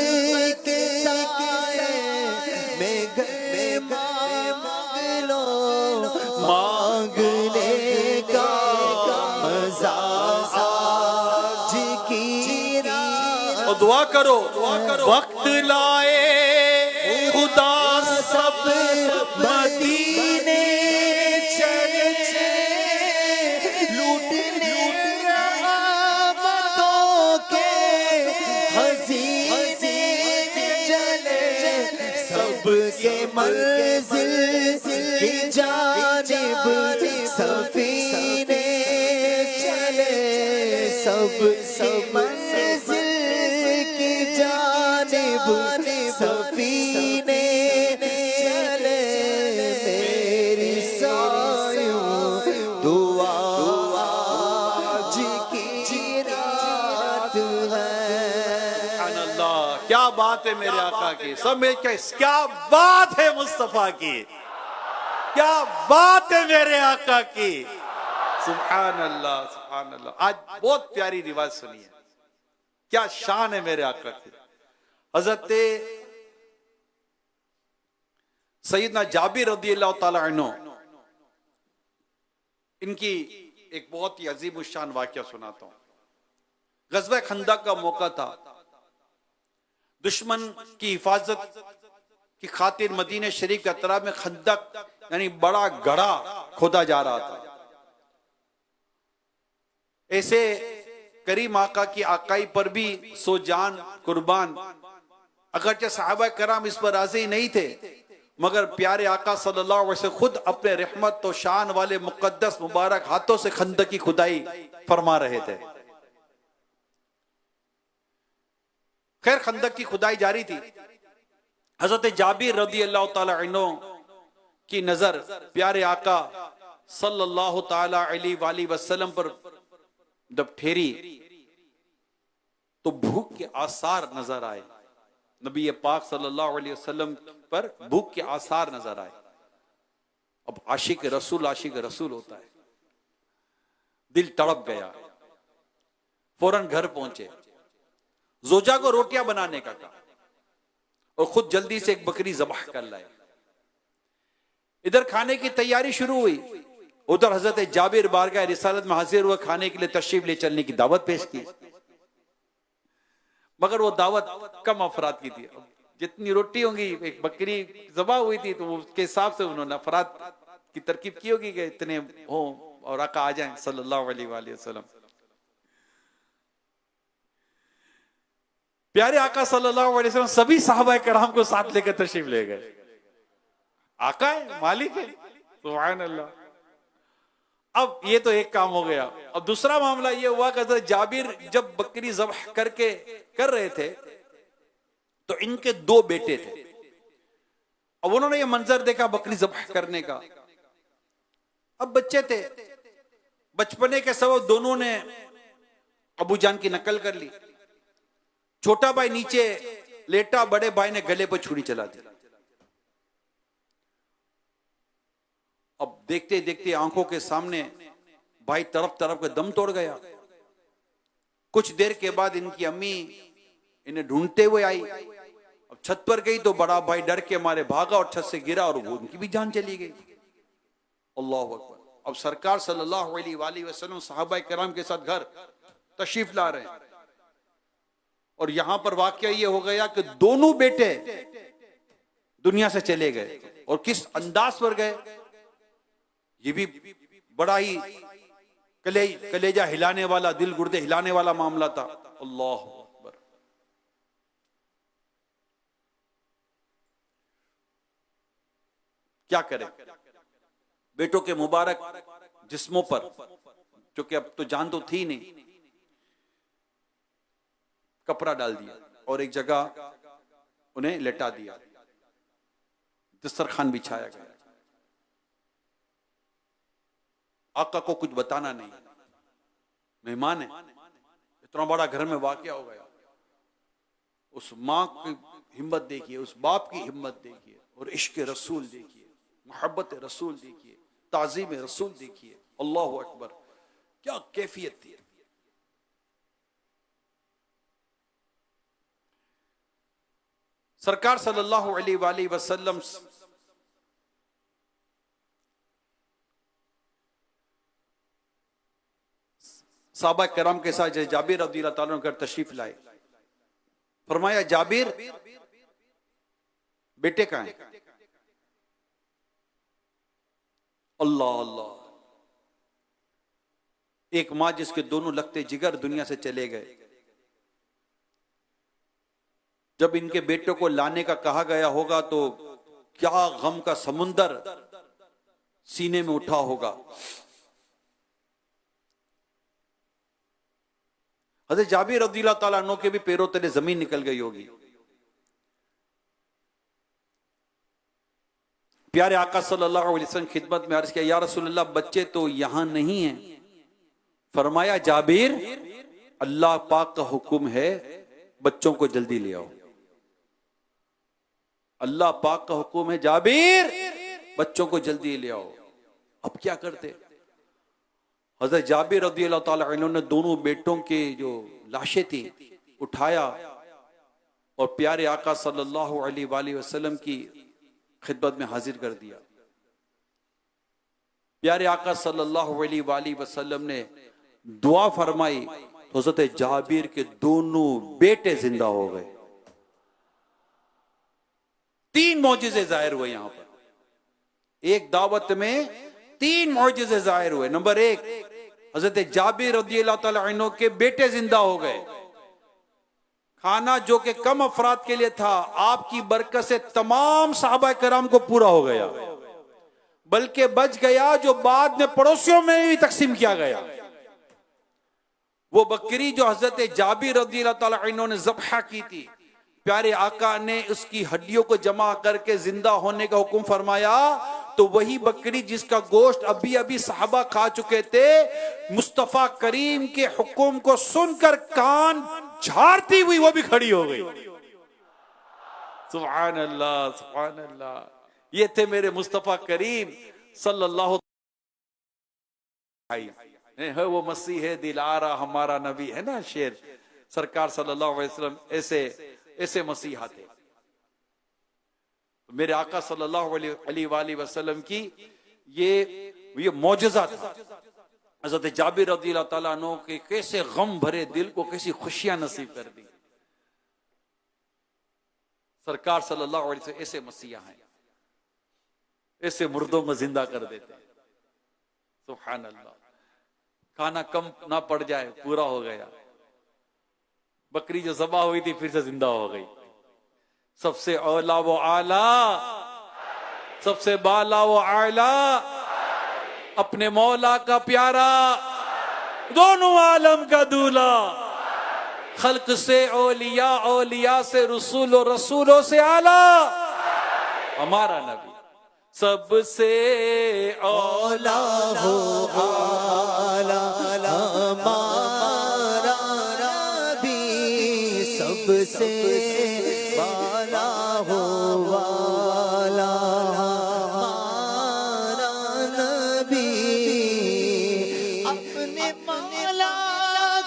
के साए में घर मांग लो। मांगने का मज़ा आज की रात। और दुआ करो, वक्त लाए खुदा सब मदीने चले, लूटने आमदों के हसीने चले, सबके मंजिल की जानिब सफीने चले, सबके मंजिल की जानिब सफीने चले। मेरी सायों दुआ आज की रात है। अल्लाह, क्या बात है मेरे आका की। सब मिलकर क्या बात है मुस्तफा की, क्या बात है मेरे आका की। सुभान अल्लाह, सुभान अल्लाह। आज बहुत प्यारी रिवाज सुनी है, क्या शान है मेरे आका की। हजरत सैयदना जाबिर रज़ियल्लाहु ताला अन्हु, इनकी एक बहुत ही अजीम उशान वाक़या सुनाता हूं। गज़वा खंदक का मौका था, दुश्मन की हिफाजत की खातिर मदीने शरीफ के अतराफ में खंदक यानी बड़ा गड़ा खोदा जा रहा था। ऐसे करीम आका की आकाई पर भी सो जान कुर्बान, अगरचे सहाबा कराम इस पर राजी नहीं थे, मगर प्यारे आका सल्लल्लाहु अलैहि वसल्लम खुद अपने रहमत तो शान वाले मुकद्दस मुबारक हाथों से खंदक की खुदाई फरमा रहे थे। खैर, खंदक की खुदाई जारी थी। हजरत जाबिर रज़ियल्लाहु ताला अन्हु की नजर प्यारे आका सल्लल्लाहु ताला अलैहि वसल्लम पर जब ठहरी तो भूख के आसार नजर आए। नबी पाक सल्लल्लाहु अलैहि वसल्लम पर भूख के आसार नजर आए। अब आशिक रसूल होता है, दिल तड़प गया, फौरन घर पहुंचे, जोजा को रोटियां बनाने का कहा और खुद जल्दी से एक बकरी ज़बाह कर लाए। इधर खाने की तैयारी शुरू हुई, उधर हजरत जाबिर बारगाह रिसालत में हाजिर हुआ, खाने के लिए तशरीफ ले चलने की दावत पेश की, मगर वो दावत कम अफराद की थी। जितनी रोटी होंगी, एक बकरी ज़बाह हुई थी तो उसके हिसाब से उन्होंने अफराद की तरकीब की होगी कि इतने हो और आका आ जाएं सल्लल्लाहु अलैहि वसल्लम। प्यारे आका सल्लल्लाहु अलैहि वसल्लम सभी सहाबा कराम को साथ लेकर तशरीफ ले गए। आका है, मालिक है, सुभान अल्लाह। अब ये तो एक काम हो गया। अब दूसरा मामला ये हुआ कि हज़रत जाबिर जब बकरी ज़बाह कर रहे थे तो इनके दो बेटे थे। अब उन्होंने ये मंजर देखा बकरी ज़बाह करने का। अब बच्चे थे, बचपने के सबब दोनों ने अबू जान की नकल कर ली। छोटा भाई नीचे लेटा, बड़े भाई ने गले पर छुरी चला दी। अब देखते देखते आंखों के सामने भाई तरफ तरफ के दम तोड़ गया। कुछ देर के बाद इनकी अम्मी इन्हें ढूंढते हुए आई। अब छत पर गई तो बड़ा भाई डर के मारे भागा और छत से गिरा और वो उनकी भी जान चली गई। अल्लाह अकबर। अब सरकार सल्लल्लाहु अलैहि वसल्लम सहाबा किराम के साथ घर तशरीफ ला रहे हैं और यहां पर वाकया ये हो गया कि दोनों बेटे दुनिया से चले गए। और किस अंदाज पर गए, ये भी बड़ा ही कलेजा हिलाने वाला, दिल गुर्दे हिलाने वाला मामला था। अल्लाह अकबर। क्या करें, बेटों के मुबारक जिस्मों पर, जो कि अब तो जान तो थी नहीं, कपड़ा डाल दिया और एक जगह उन्हें लेटा दिया, दस्तरखान बिछाया गया। आका को कुछ बताना नहीं, मेहमान है, इतना बड़ा घर में वाकया हो गया। उस माँ की हिम्मत देखिए, उस बाप की हिम्मत देखिए, और इश्क रसूल देखिए, मोहब्बत रसूल देखिए, ताज़ीम रसूल देखिए। अल्लाहु अकबर, क्या कैफियत थी। सरकार सल्लल्लाहु अलैहि वसल्लम साहबा करम के साथ जाबिर रज़ियल्लाहु ताला अन्हु तशरीफ लाए। फरमाया, जाबिर बेटे कहाँ हैं? अल्लाह अल्लाह। एक माँ जिसके दोनों लगते जिगर दुनिया से चले गए, जब इनके बेटों को लाने का कहा गया होगा तो क्या गम का समुंदर सीने में उठा होगा। हज़रत जाबिर रज़ियल्लाहु ताला अन्हु के भी पैरों तले जमीन निकल गई होगी। प्यारे आका सल्लल्लाहु अलैहि वसल्लम खिदमत में अर्ज किया, या रसूलल्लाह बच्चे तो यहां नहीं हैं। फरमाया, जाबिर अल्लाह पाक का हुक्म है, बच्चों को जल्दी ले आओ। अल्लाह पाक का हुक्म है, जाबिर बच्चों को जल्दी ले आओ। अब क्या करते? हज़रत जाबिर रज़ियल्लाहु ताला अन्हु ने दोनों बेटों के जो लाशें थी उठाया और प्यारे आका सल्लल्लाहु अलैहि वसल्लम की खिदमत में हाजिर कर दिया। प्यारे आका सल्लल्लाहु अलैहि वसल्लम ने दुआ फरमाई तो हज़रत जाबिर के दोनों बेटे जिंदा हो गए। 3 मौजिज़े जाहिर हुए यहां पर। एक दावत में 3 मौजिज़े जाहिर हुए। नंबर 1, हज़रत जाबिर रज़ियल्लाहु ताला अन्हु के बेटे जिंदा हो गए। खाना जो कि कम अफराद के लिए था, आपकी बरकत से तमाम सहाबा कराम को पूरा हो गया, बल्कि बच गया जो बाद में पड़ोसियों में भी तकसीम किया गया। वो बकरी जो हज़रत जाबिर रज़ियल्लाहु ताला अन्हु ने ज़ब्ह की थी, प्यारे आका ने उसकी हड्डियों को जमा करके जिंदा होने का हुक्म फरमाया। तो वही बकरी जिसका गोश्त अभी अभी सहाबा खा चुके थे, मुस्तफा करीम के हुक्म को सुनकर कान झाड़ती हुई वो भी खड़ी हो गई। सुभान अल्लाह, सुभान अल्लाह। ये थे मेरे मुस्तफा करीम सल्लल्लाहु है वो मसीह है दिलारा हमारा नबी, है ना शेर। सरकार सल्लल्लाहु अलैहि वसल्लम ऐसे ऐसे मसीहा थे। मेरे आका सल्लल्लाहु अलैहि वसल्लम की ये मौजज़ा था। हज़रत जाबिर रज़ियल्लाहु ताला अन्हु के कैसे गम भरे दिल को कैसी खुशियां नसीब कर दी। सरकार सल्लल्लाहु अलैहि वसल्लम ऐसे मसीहा हैं, ऐसे मुर्दों को जिंदा कर देते हैं। सुभान अल्लाह। खाना कम ना पड़ जाए, पूरा हो गया। बकरी जो ज़बा हुई थी फिर से जिंदा हो गई। सबसे औला वो आला, सबसे बाला वो आला, अपने मौला का प्यारा, दोनों आलम का दूल्हा। खल्क से औलिया, औलिया से रसूल और रसूलों से आला हमारा नबी। सबसे औला हो आला हमारा नबी, सबसे बाला हो वाला हमारा नबी। अपने मौला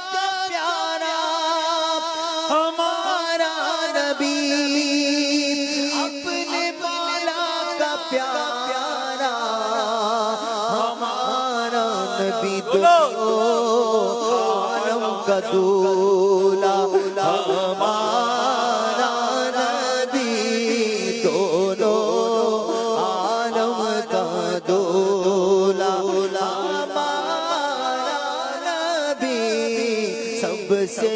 का प्यारा हमारा नबी, अपने मौला का प्यारा हमारा नबी। आलम का दूल्हा हमारा नबी, दोनों आलम का दूल्हा हमारा नबी। सबसे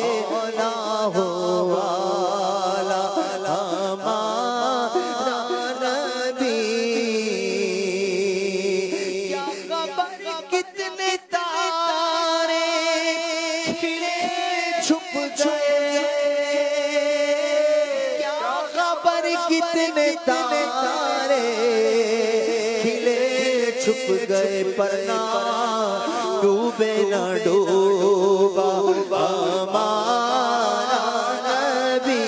औला हो वाला हमारा नबी। क्या खबर कितने तारे खिले छुप गए, क्या खबर कितने तारे खिले छुप गए, पर ना डूबे ना डूबा हमारा नबी,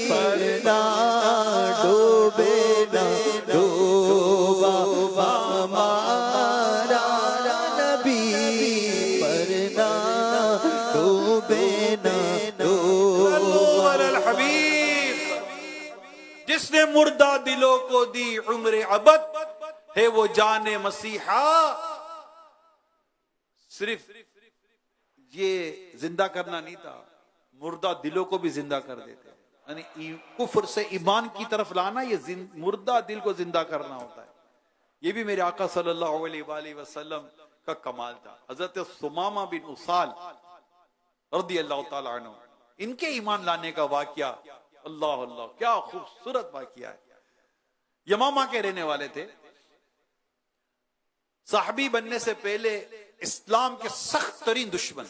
पर ना डूबे ना डूबा हमारा नबी, पर ना डूबे ना डूबा। अल हबीब। जिसने मुर्दा दिलों को दी उम्र अबद, है वो जाने मसीहा। सिर्फ ये जिंदा करना नहीं था, मुर्दा दिलों को भी जिंदा कर देते। यानी कुफ्र से ईमान की तरफ लाना, ये मुर्दा दिल को जिंदा करना होता है। ये भी मेरे आका सल्लल्लाहु अलैहि वसल्लम का कमाल था। हजरत सुमामा बिन उसाल रज़ियल्लाहु ताला अन्हु, इनके ईमान लाने का वाकया, अल्लाह अल्लाह क्या खूबसूरत वाकया है। यमामा के रहने वाले थे। साहबी बनने से पहले इस्लाम के सख्त तरीन दुश्मन।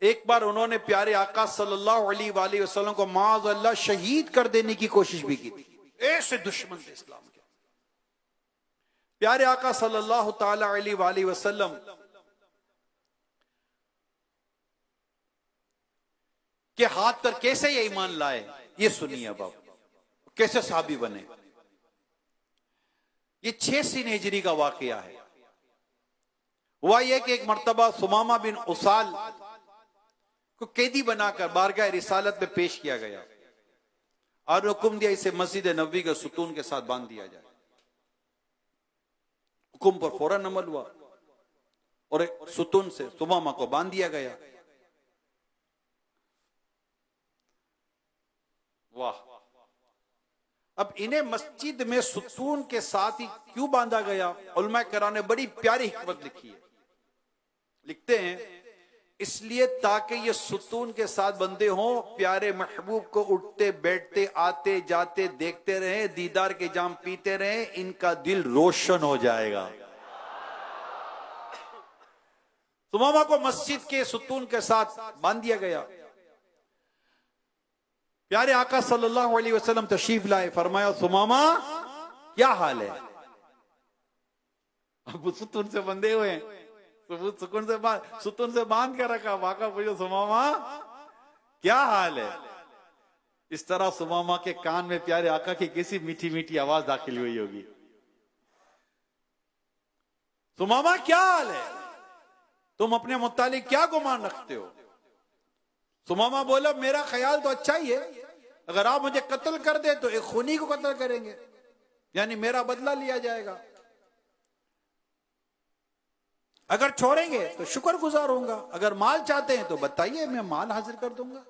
एक बार उन्होंने प्यारे आका सल्लल्लाहु अलैहि वसल्लम को माज़ अल्लाह शहीद कर देने की कोशिश भी की थी। ऐसे दुश्मन थे इस्लाम के। प्यारे आका सल्लल्लाहु ताला अलैहि वसल्लम के हाथ पर कैसे ये ईमान लाए, ये सुनिए। अब आप कैसे साहबी बने। ये 6 हिजरी का वाकया है। हुआ यह कि एक मर्तबा सुमामा बिन उसाल को कैदी बनाकर बारगाह रिसालत में पेश किया गया और हुक्म दिया इसे मस्जिद नबी के सुतून के साथ बांध दिया जाए। हुक्म पर फौरन अमल हुआ और एक सुतून से सुमामा को बांध दिया गया। वाह। अब इन्हें मस्जिद में सुतून के साथ ही क्यों बांधा गया? उलमा किराम ने बड़ी प्यारी हिकमत लिखी है। लिखते हैं इसलिए ताकि ये सुतून के साथ बंधे हों, प्यारे महबूब को उठते बैठते आते जाते देखते रहे, दीदार के जाम पीते रहे, इनका दिल रोशन हो जाएगा। सुमामा को मस्जिद के सुतून के साथ बांध दिया गया। प्यारे आका सल्लल्लाहु अलैहि वसल्लम तशरीफ लाए। फरमाया सुमामा क्या हाल है? अब सुतून से बंधे हुए हैं, सुतून से बांध के रखा। वाका पूछो सुमामा क्या हाल है? इस तरह सुमामा के कान में प्यारे आका की कैसी मीठी मीठी आवाज दाखिल हुई होगी। सुमामा क्या हाल है, तुम अपने मुतालिक क्या गुमान रखते हो? सुमामा बोला मेरा ख्याल तो अच्छा ही है, अगर आप मुझे कत्ल कर दे तो एक खूनी को कत्ल करेंगे, यानी मेरा बदला लिया जाएगा। अगर छोड़ेंगे तो शुक्रगुजार होऊंगा, अगर माल चाहते हैं तो बताइए मैं माल हाजिर कर दूंगा।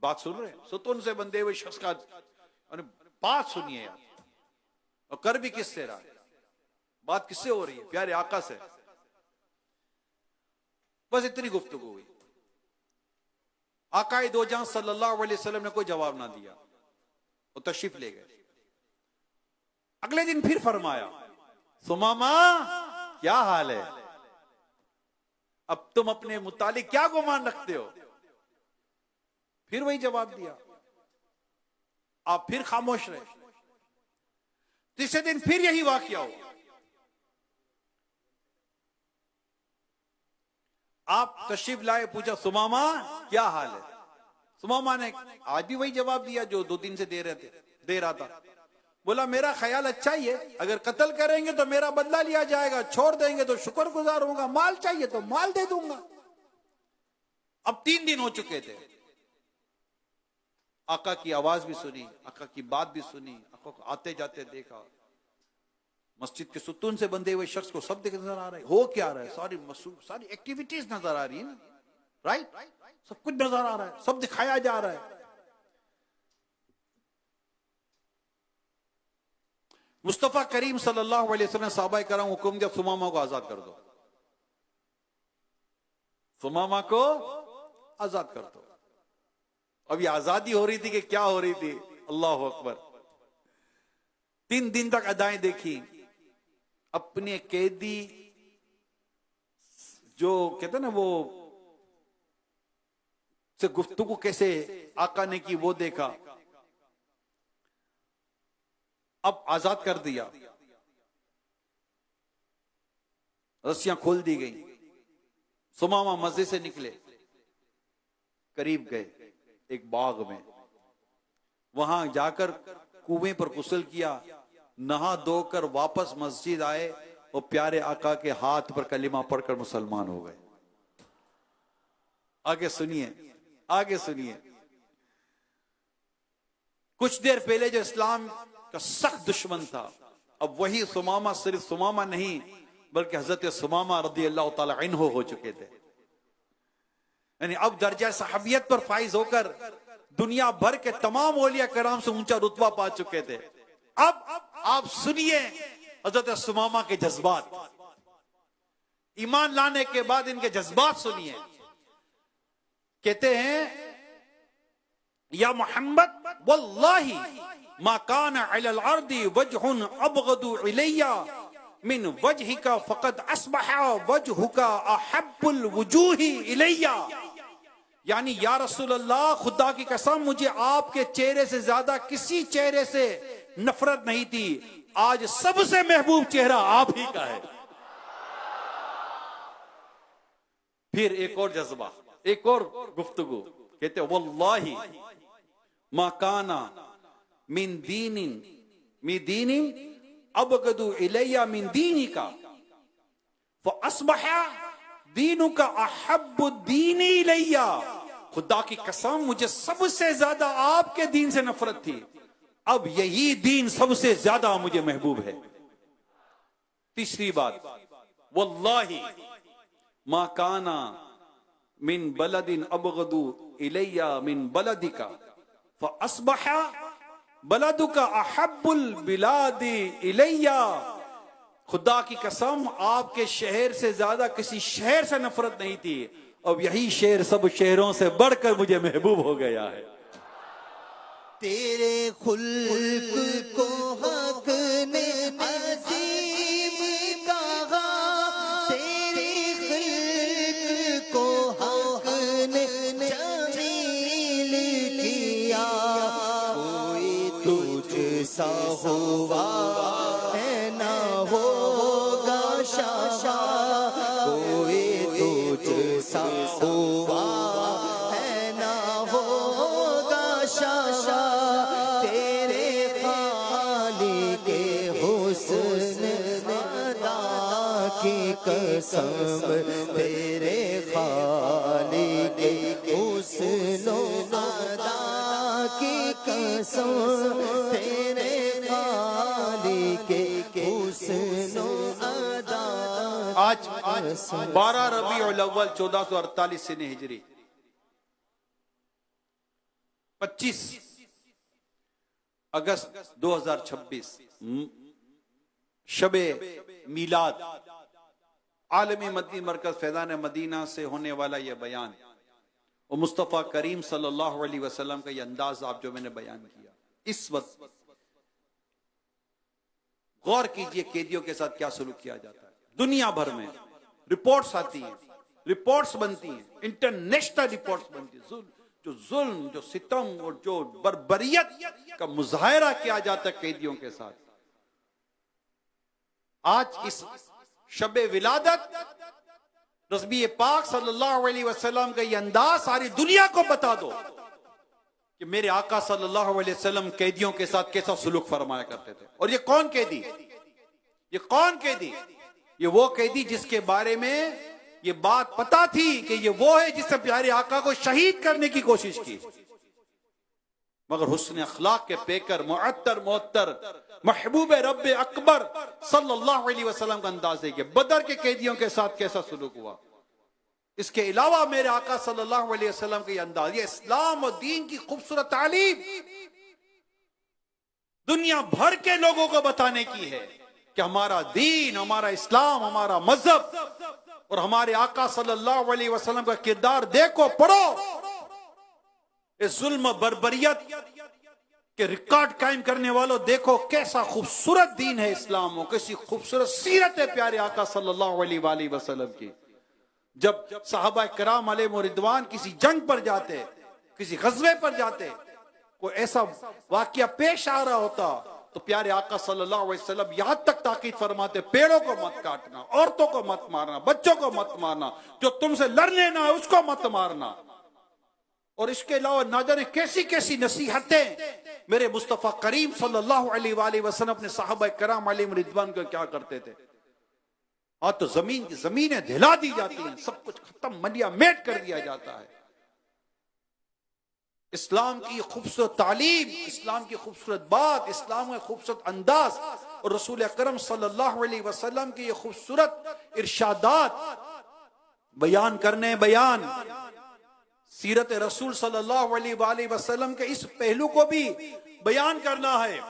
बात सुन रहे हैं, सुतून से बंधे हुए शख्स का बात सुनिए यार, और कर भी किससे रहा है, बात किससे हो रही है? प्यारे आका से। बस इतनी गुफ्तगू हुई। आकाए दो जहां सल्लल्लाहु अलैहि वसल्लम ने कोई जवाब ना दिया, वो तशरीफ ले गए। अगले दिन फिर फरमाया, सुमामा क्या हाल है, अब तुम अपने मुतालिक क्या गुमान रखते हो? फिर वही जवाब दिया, आप फिर खामोश रहे। तीसरे दिन फिर यही वाकया हुआ। आप तशरीफ लाए, पूछा सुमामा क्या हाल है? सुमामा ने आज भी वही जवाब दिया जो 2 दिन से दे रहा था। बोला मेरा ख्याल अच्छा ही है, अगर कत्ल करेंगे तो मेरा बदला लिया जाएगा, छोड़ देंगे तो शुक्रगुजार होऊंगा, माल चाहिए तो माल दे दूंगा। अब 3 दिन हो चुके थे। आका की आवाज भी सुनी, आका की बात भी सुनी, आका को आते जाते देखा। मस्जिद के सुतून से बंधे हुए शख्स को सब नजर आ रहा है, हो क्या रहा है, सारी एक्टिविटीज नजर आ रही है ना, राइट, सब कुछ नजर आ रहा है, सब दिखाया जा रहा है। मुस्तफा करीम सल्लल्लाहु अलैहि वसल्लम साहबा कराम हुक्म दिया, सुमामा को आजाद कर दो, सुमामा को आजाद कर दो। अभी आजादी हो रही थी कि क्या हो रही थी, अल्लाह अकबर। 3 दिन तक अदाएं देखी। अपने कैदी जो कहते ना वो से गुफ्तगू कैसे आका ने की वो देखा। अब आजाद कर दिया, रस्सियां खोल दी गई। सुमामा मस्जिद से निकले, करीब गए एक बाग में, वहां जाकर कुएं पर गुस्ल किया, नहा धोकर वापस मस्जिद आए और प्यारे आका के हाथ पर कलिमा पढ़कर मुसलमान हो गए। आगे सुनिए, आगे सुनिए। कुछ देर पहले जो इस्लाम का सख्त दुश्मन था, अब वही सुमामा सिर्फ सुमामा नहीं बल्कि हजरत सुमामा रदी अल्लाह ताला अन्हु हो चुके थे। यानी अब दर्जा सहाबियत पर फाइज होकर दुनिया भर के तमाम औलिया कराम से ऊंचा रुतबा पा चुके थे। अब आप सुनिए हजरत सुमामा के जज्बात, ईमान लाने के बाद इनके जज्बात सुनिए। कहते हैं, या मोहम्मद वल्लाही मा काना अलल अर्दी वजहुन अबगदु इलैया मिन वजहिका फकद अस्बहा वजहुका अहब्बुल वुजूही इलैया। यानी या रसूल अल्लाह, खुदा की कसम मुझे आपके चेहरे से ज्यादा किसी चेहरे से नफरत नहीं थी, आज सबसे महबूब चेहरा आप ही का है। फिर एक और जज्बा, एक और गुफ्तगू। कहते वल्लाही मा काना मिन दीनिन अबगदु इलैया मिन दीनिका फअस्बहा दीनुका अहब्बु दीनी इलैया। खुदा की कसम मुझे सबसे ज्यादा आपके दीन से नफरत थी, अब यही दीन सबसे ज्यादा मुझे महबूब है। तीसरी बात, वल्लाही मा काना मिन बलदिन अबगदु इलैया मिन बलदिका फअस्बहा बलदुका अहब्बुल बिलादी इलैया। खुदा की कसम आपके शहर से ज्यादा किसी शहर से नफरत नहीं थी, अब यही शहर सब शहरों से बढ़कर मुझे महबूब हो गया है। तेरे खुल्क को हक ने अजीम कहा, तेरे खुल्क को हक ने जमील किया। कोई तुझ सा हुआ है ना होगा शाशा, कोई तुझ सा हुआ है ना होगा शाशा। कसम तेरे खालिक हुस्नो अदा की कसम तेरे खालिक हुस्नो अदा। आज 12 रबीउल अव्वल 1448 सने हिजरी 25 अगस्त 2026 शबे मीलाद आलमी मदनी मरकज फैजान मदीना से होने वाला यह बयान और मुस्तफ़ा करीम सल्लल्लाहु अलैहि वसल्लम का यह अंदाज आप जो मैंने बयान किया, इस वक्त गौर कीजिए कैदियों के साथ क्या सलूक किया जाता है। दुनिया भर में रिपोर्ट्स आती हैं, रिपोर्ट्स बनती हैं, इंटरनेशनल रिपोर्ट्स बनती हैं। जो जुल्म, जो सितम और जो बर्बरियत का मुजाहरा किया जाता है कैदियों के साथ। आज इस शबे विलादत नबी पाक सल्लल्लाहु अलैहि वसल्लम का ये अंदाज सारी दुनिया को बता दो कि मेरे आका सल्लल्लाहु अलैहि वसल्लम कैदियों के साथ कैसा सुलूक फरमाया करते थे। और ये कौन कैदी? ये कौन कैदी? ये वो कैदी जिसके बारे में ये बात पता थी कि ये वो है जिसने प्यारे आका को शहीद करने की कोशिश की, मगर हुस्न अखलाक के पेकर मुअत्तर मोहत्तर महबूब रब्बे अकबर सल्लल्लाहु अलैहि वसल्लम का अंदाज है कि बदर के कैदियों के साथ कैसा सुलूक हुआ। इसके अलावा मेरे आका सल्लल्लाहु अलैहि वसल्लम का ये अंदाज, ये इस्लाम और दीन की खूबसूरत तालीम दुनिया भर के लोगों को बताने की है कि हमारा दीन, हमारा इस्लाम, हमारा मजहब और हमारे आका सल्लल्लाहु अलैहि वसल्लम का किरदार देखो, पढ़ो। इस जुल्म बर्बरियत के रिकॉर्ड कायम करने वालों, देखो कैसा खूबसूरत दीन है इस्लाम हो, कैसी खूबसूरत सीरत है प्यारे आका सल्लल्लाहु अलैहि वसल्लम की। जब सहाबा किराम अलैहिम रिदवान किसी जंग पर जाते, किसी गज़वे पर जाते, कोई ऐसा वाकया पेश आ रहा होता तो प्यारे आका सल्लल्लाहु अलैहि वसल्लम यहां तक ताकीद फरमाते, पेड़ों को मत काटना, औरतों को मत मारना, बच्चों को मत मारना, जो तुमसे लड़ने ना है उसको मत मारना। और इसके अलावा ना जाने कैसी कैसी नसीहतें मेरे मुस्तफ़ा करीम सल्लल्लाहु अलैहि वसल्लम अपने सहाबा किराम अलैहिम रिदवान को क्या करते थे। आज तो जमीनें हिला दी जाती हैं, सब कुछ खत्म, मलिया मेट कर दिया जाता है। इस्लाम की खूबसूरत तालीम, इस्लाम की खूबसूरत बात, इस्लाम का खूबसूरत अंदाज और रसूल अकरम सल्लल्लाहु अलैहि वसल्लम की ये खूबसूरत इरशादात बयान करने, बयान सीरत रसूल सल्लल्लाहु अलैहि वसल्लम के इस पहलू को भी बयान करना है।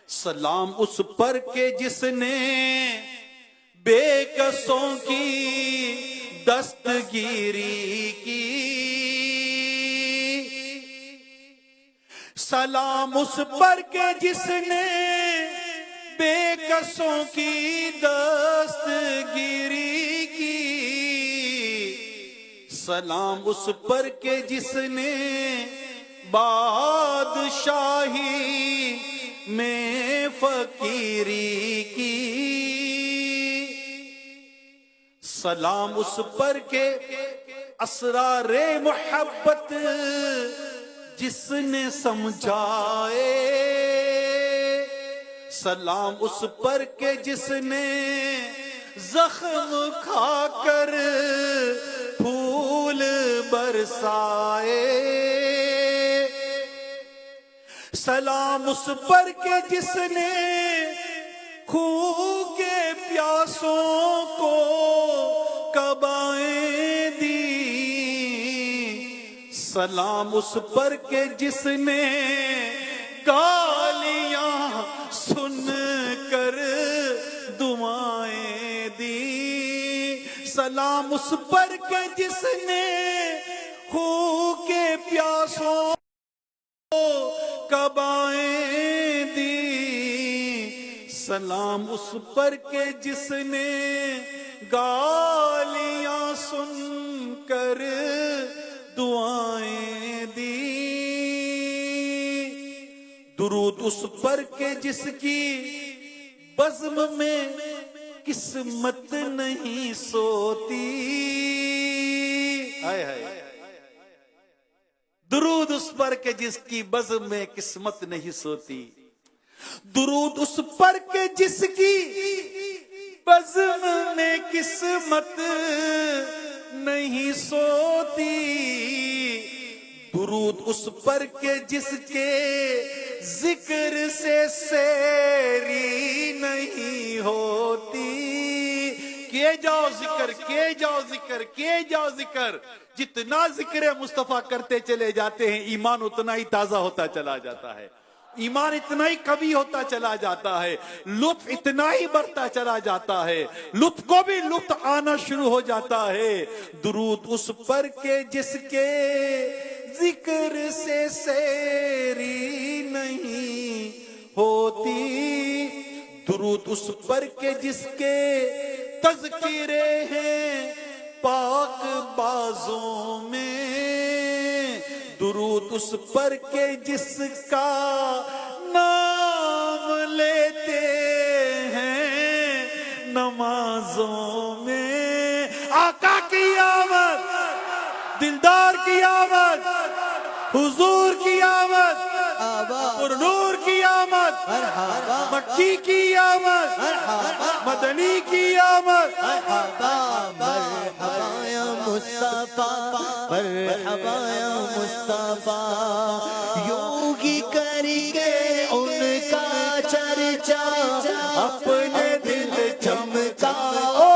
सलाम उस पर के जिसने बेकसों की दस्तगीरी की, सलाम उस पर के जिसने बेकसों की दस्तगीरी की, सलाम उस पर के जिसने बादशाही में फकीरी की, सलाम उस पर के असरारे मोहब्बत जिसने समझाए, सलाम उस पर के जिसने जख्म खाकर फूल बरसाए, सलाम उस पर के जिसने खून के प्यासों को कबाएं दी, सलाम उस पर के जिसने गालियां सुन कर दुआएं दी, सलाम उस पर के जिसने खून के प्यासों को कबाएं दी, सलाम उस पर के जिसने गालियां सुनकर दुआएं दी, दुरूद उस पर के जिसकी बज़्म में किस्मत नहीं सोती, हाय हाय, दुरूद उस पर के जिसकी बज़्म में किस्मत नहीं सोती, दुरूद उस पर के जिसकी बज़्म में किस्मत नहीं सोती, दुरूद उस पर के जिसके जिक्र से सेरी नहीं होती। किए जाओ जिक्र, किए जाओ जिक्र, किए जाओ जिक्र। जितना जिक्र मुस्तफा करते चले जाते हैं, ईमान उतना ही ताजा होता चला जाता है, ईमान इतना ही कवी होता चला जाता है, लुत्फ इतना ही बढ़ता चला जाता है, लुत्फ को भी लुत्फ आना शुरू हो जाता है। दुरूद उस पर के जिसके जिक्र से सैरी नहीं होती, दुरूद उस पर के जिसके तज़किरे हैं पाक बाजों में, दुरूद उस पर के जिसका नाम लेते हैं नमाजों में। आका की आमद, दिलदार की आमद, हुजूर की आमद, नूर की आमद, मक्की की आमद, मदनी की आमद। मरहबा या मुस्तफा, मरहबा या मुस्तफा, योगी करके उनका चर्चा अपने दिल चमकाओ,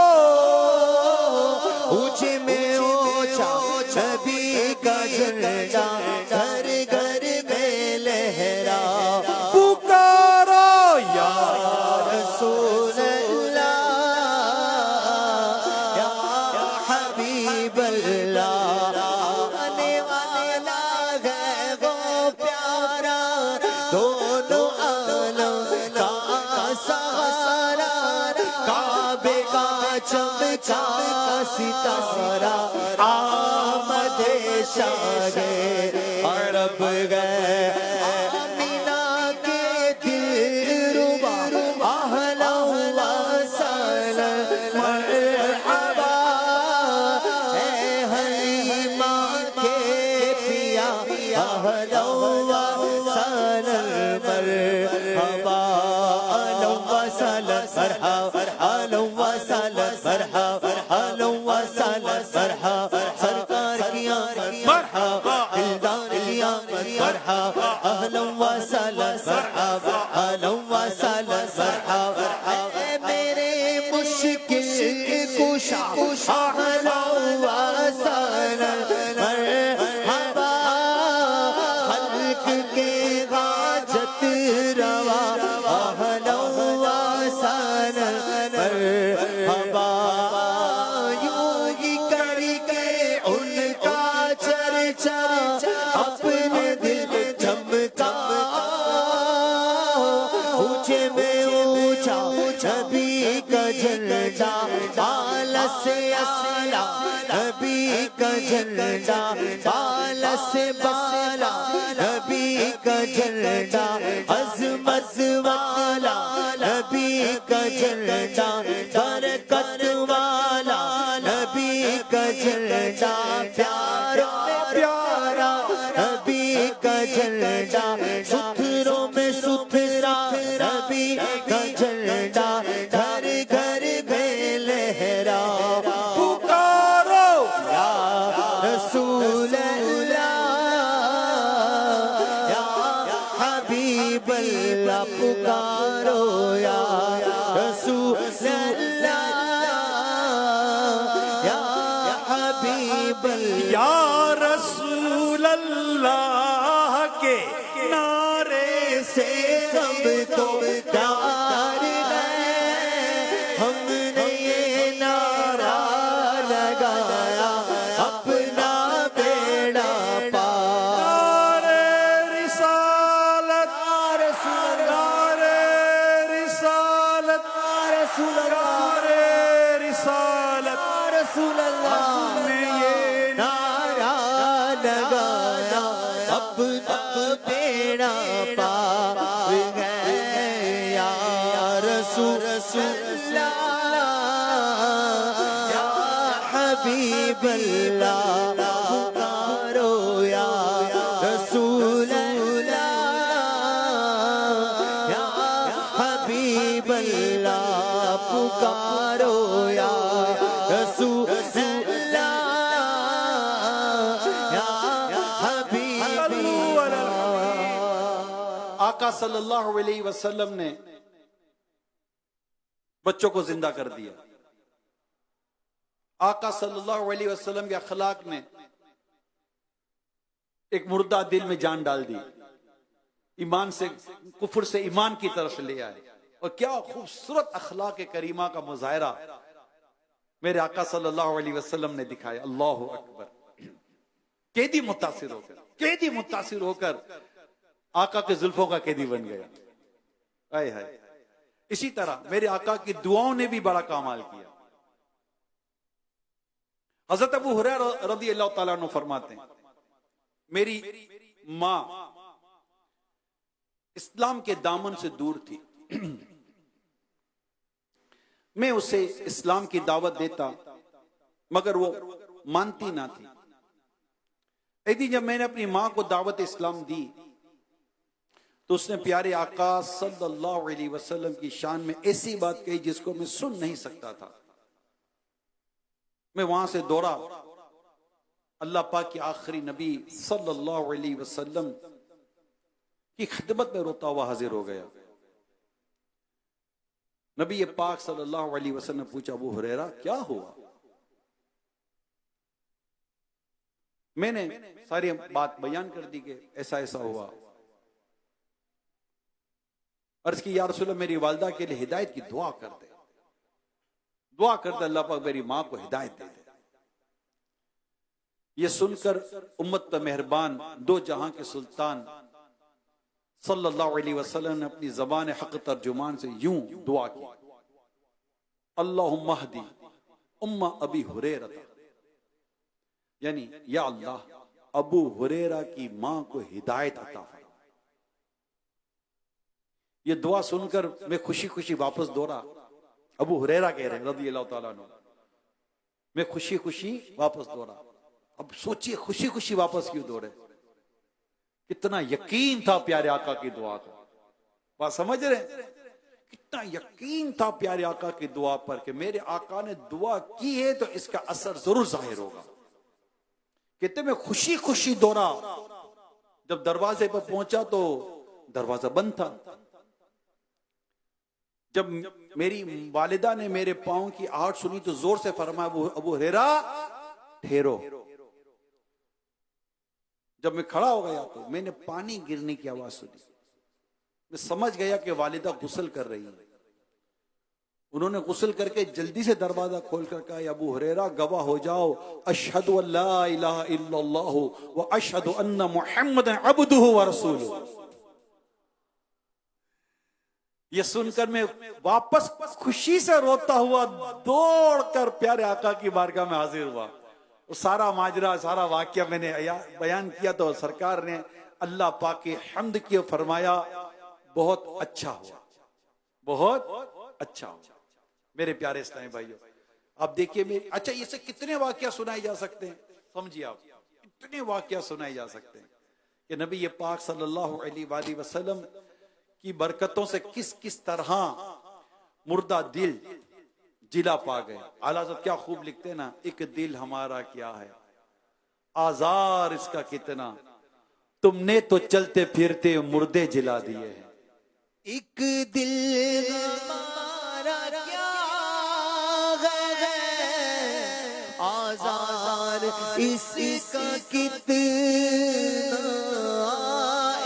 ऊंचे में ऊंचा नबी का झंडा घर घर में लहरा, पुकारो या रसूल अल्लाह या हबीब अल्लाह, आने वाला है वो प्यारा, दोनों आलम का सहारा, काबे का चमका सितारा, आमदे शागे अरब गए, आमिना के दिलरुबा अहला व सहला मरहबा, है हलीमा के पिया अहला व सहला मरहबा, अहला व सहला मरहबा, अहला व सहला मरहबा, अहला व सहला मरहबा, सरकार की आमद मरहबा, दिलदार की आमद मरहबा, अहला व सहला मरहबा, अहला व सहला मरहबा, ऐ मेरे मुश्किल कुशा अहला व सहला मरहबा, खल्क के हाजत रवा अहला व सहला मरहबा, योगी करके उनका चर्चा अपने दिल चमका, ऊंचे में ऊंचा नबी का झंडा, बाला से आला नबी का झंडा, बाला से बाला नबी का झंडा, अज़मत वाला नबी का झंडा, बरकत वाला नबी का झंडा, प्यारा प्यारा नबी का झंडा, सुथरों में सुथरा नबी का झंडा, घर घर में लहरा, पुकारो या रसूल अल्लाह या हबीब अल्लाह, पुकारो या रसूल अल्लाह या हबीब अल्लाह। या रसूल अल्लाह के नारे से सबको प्यार है, हमने ये नारा लगाया अपना बेड़ा पार। नारे रिसालत, नारे रिसालत, नारे रिसालत, रसूल अल्लाह हमने ये नारा लगाया अपना बेड़ा पार है, या रसूल अल्लाह या हबीब अल्लाह, पुकारो या रसूल अल्लाह या हबीब अल्लाह, पुकारो आका सल्लल्लाहु अलैहि वसल्लम ने बच्चों को जिंदा कर दिया। आका सल्लल्लाहु अलैहि वसल्लम के अखलाक ने एक मुर्दा दिल में जान डाल दी, ईमान से कुफर से ईमान की तरफ ले आए। और क्या खूबसूरत अखलाक करीमा का मुजाहरा मेरे आका सल्लल्लाहु अलैहि वसल्लम ने दिखाया। अल्लाहु अकबर। कैदी मुतासिर होकर आका के जुल्फों का कैदी बन गया। आए हाय। इसी तरह मेरे आका की दुआओं ने भी बड़ा कमाल किया। हजरत अबू हुरैरा रज़ी अल्लाह तआला अन्हु फरमाते हैं, मेरी मां इस्लाम के दामन से दूर थी। मैं उसे इस्लाम की दावत देता मगर वो मानती ना थी। एक दिन जब मैंने अपनी मां को दावत इस्लाम दी तो उसने प्यारे आका सल्लल्लाहु अलैहि वसल्लम की शान में ऐसी बात कही जिसको मैं सुन नहीं सकता था। मैं वहां से दौड़ा, अल्लाह पाक के आखिरी नबी सल्लल्लाहु अलैहि वसल्लम की खिदमत में रोता हुआ हाजिर हो गया। नबी पाक सल्लल्लाहु अलैहि वसल्लम ने पूछा, अबू हुरैरा क्या हुआ? मैंने सारी बात बयान कर दी कि ऐसा ऐसा हुआ। अर्ज की, या रसूल अल्लाह, मेरी वालिदा के लिए हिदायत की दुआ कर दे, दुआ कर दे, अल्लाह पाक मेरी मां को हिदायत दे दे। ये सुनकर उम्मत पर मेहरबान दो जहां के सुल्तान सल्लल्लाहु अलैहि वसल्लम ने अपनी ज़बान हक तर्जुमान से यूं दुआ की, अल्लाहुम्मा हदी उम्मा अबी हुरैरा, यानी या अल्लाह अबू हुरैरा की मां को हिदायत अता फरमा। ये दुआ सुनकर मैं खुशी खुशी वापस दौड़ा। अबू हुरैरा कह रहे रज़ी अल्लाह तआला अन्हु, मैं खुशी खुशी वापस दौड़ा। अब सोचिए खुशी खुशी वापस क्यों दौड़े? कितना यकीन था प्यारे आका की दुआ को। बात समझ रहे? कितना यकीन था प्यारे आका की दुआ पर कि मेरे आका ने दुआ की है तो इसका असर जरूर जाहिर होगा। कहते मैं खुशी खुशी दौड़ा। जब दरवाजे पर पहुंचा तो दरवाजा बंद था। जब मेरी वालिदा ने मेरे पांव की आहट सुनी तो जोर से फरमाया, अबू हुरैरा ठहरो। जब मैं खड़ा हो गया तो मैंने पानी गिरने की आवाज सुनी। मैं समझ गया कि वालिदा गुस्ल कर रही है। उन्होंने गुस्ल करके जल्दी से दरवाजा खोलकर कहा, अबू हुरैरा गवाह हो जाओ, अशहदु अल्ला इलाहा इल्लल्लाह व अशहदु अन्ना मुहम्मदन अब्दुहु व रसूलुहु। ये सुनकर मैं वापस खुशी से रोता हुआ दौड़कर प्यारे आका की बारगाह में हाजिर हुआ। सारा माजरा, सारा वाक्य मैंने बयान किया तो सरकार ने अल्लाह पाक की हम्द की और फरमाया, बहुत अच्छा हुआ, बहुत अच्छा हुआ। मेरे प्यारे इस्लामी भाइयों, आप देखिए अच्छा इससे कितने वाक्य सुनाए जा सकते हैं? समझिए आप, कितने वाक्य सुनाए जा सकते हैं कि नबी ये पाक सल्लल्लाहु अलैहि वसल्लम की बरकतों से किस किस तरह मुर्दा दिल जिला पा गए। आला साहब क्या खूब लिखते हैं ना, एक दिल हमारा क्या है, आजार इसका कितना, तुमने तो चलते फिरते मुर्दे जिला दिए हैं। एक दिल हमारा क्या है, आजार इसका कितना,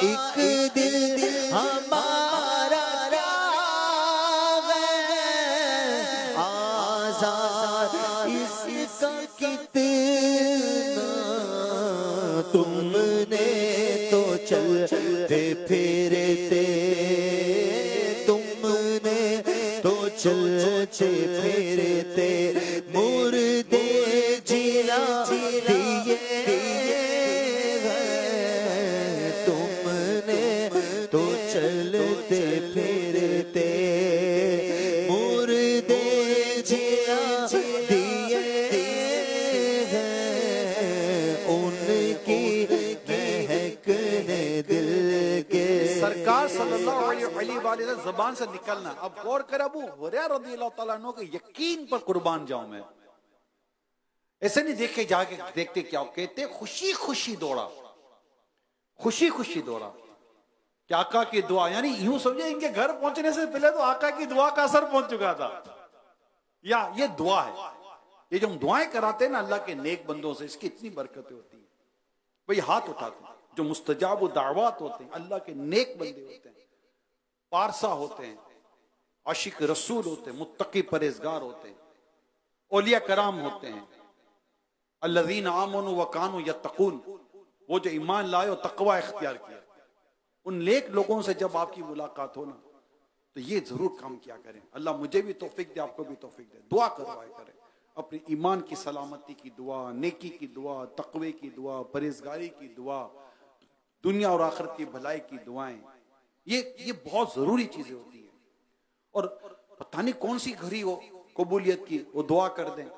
एक दिल हमारा क्या है, आजार इसका कितना, तुमने तो चलते फिरते, तुमने तो चलते फिरते मुर्दे जिला दिए हैं, तुमने तो चलते फिरते मुर्दे जिला दिए हैं, उनकी महकने दिल के। सरकार सल्लल्लाहु अलैहि वसल्लम ज़बान से निकलना। अब गौर कर, अबू हुरैरा रज़ियल्लाहु ताला अन्हु के यकीन पर कुर्बान जाऊं मैं। ऐसे नहीं देखे जाके देखते क्या कहते, खुशी खुशी दौड़ा, खुशी खुशी दौड़ा। कि आका की दुआ, यानी यूं समझे इनके घर पहुंचने से पहले तो आका की दुआ का असर पहुंच चुका था। या ये दुआ है, ये जो हम दुआएं कराते हैं ना अल्लाह के नेक बंदों से, इसकी इतनी बरकतें होती हैं। भाई हाथ उठाते हैं, जो मुस्तजाब दावत होते हैं, अल्लाह के नेक बंदे होते हैं, पारसा होते हैं, आशिक रसूल होते हैं, मुत्तकी परहेजगार होते हैं, औलिया कराम होते हैं, अल्लज़ीना आमनू व कानू यत्तकून, वो जो ईमान लाए और तकवा इख्तियार किया। उन नेक लोगों से जब आपकी मुलाकात हो ना, तो ये जरूर काम किया करें। अल्लाह मुझे भी तौफीक दे, आपको भी तौफीक दे। दुआ करवाया करें, अपने ईमान की सलामती की दुआ, नेकी की दुआ, तकवे की दुआ, परहेजगारी की दुआ, दुनिया और आखिरत की भलाई की दुआएं, ये बहुत जरूरी चीजें होती हैं। और पता नहीं कौन सी घड़ी हो कबूलियत की, वो दुआ कर दें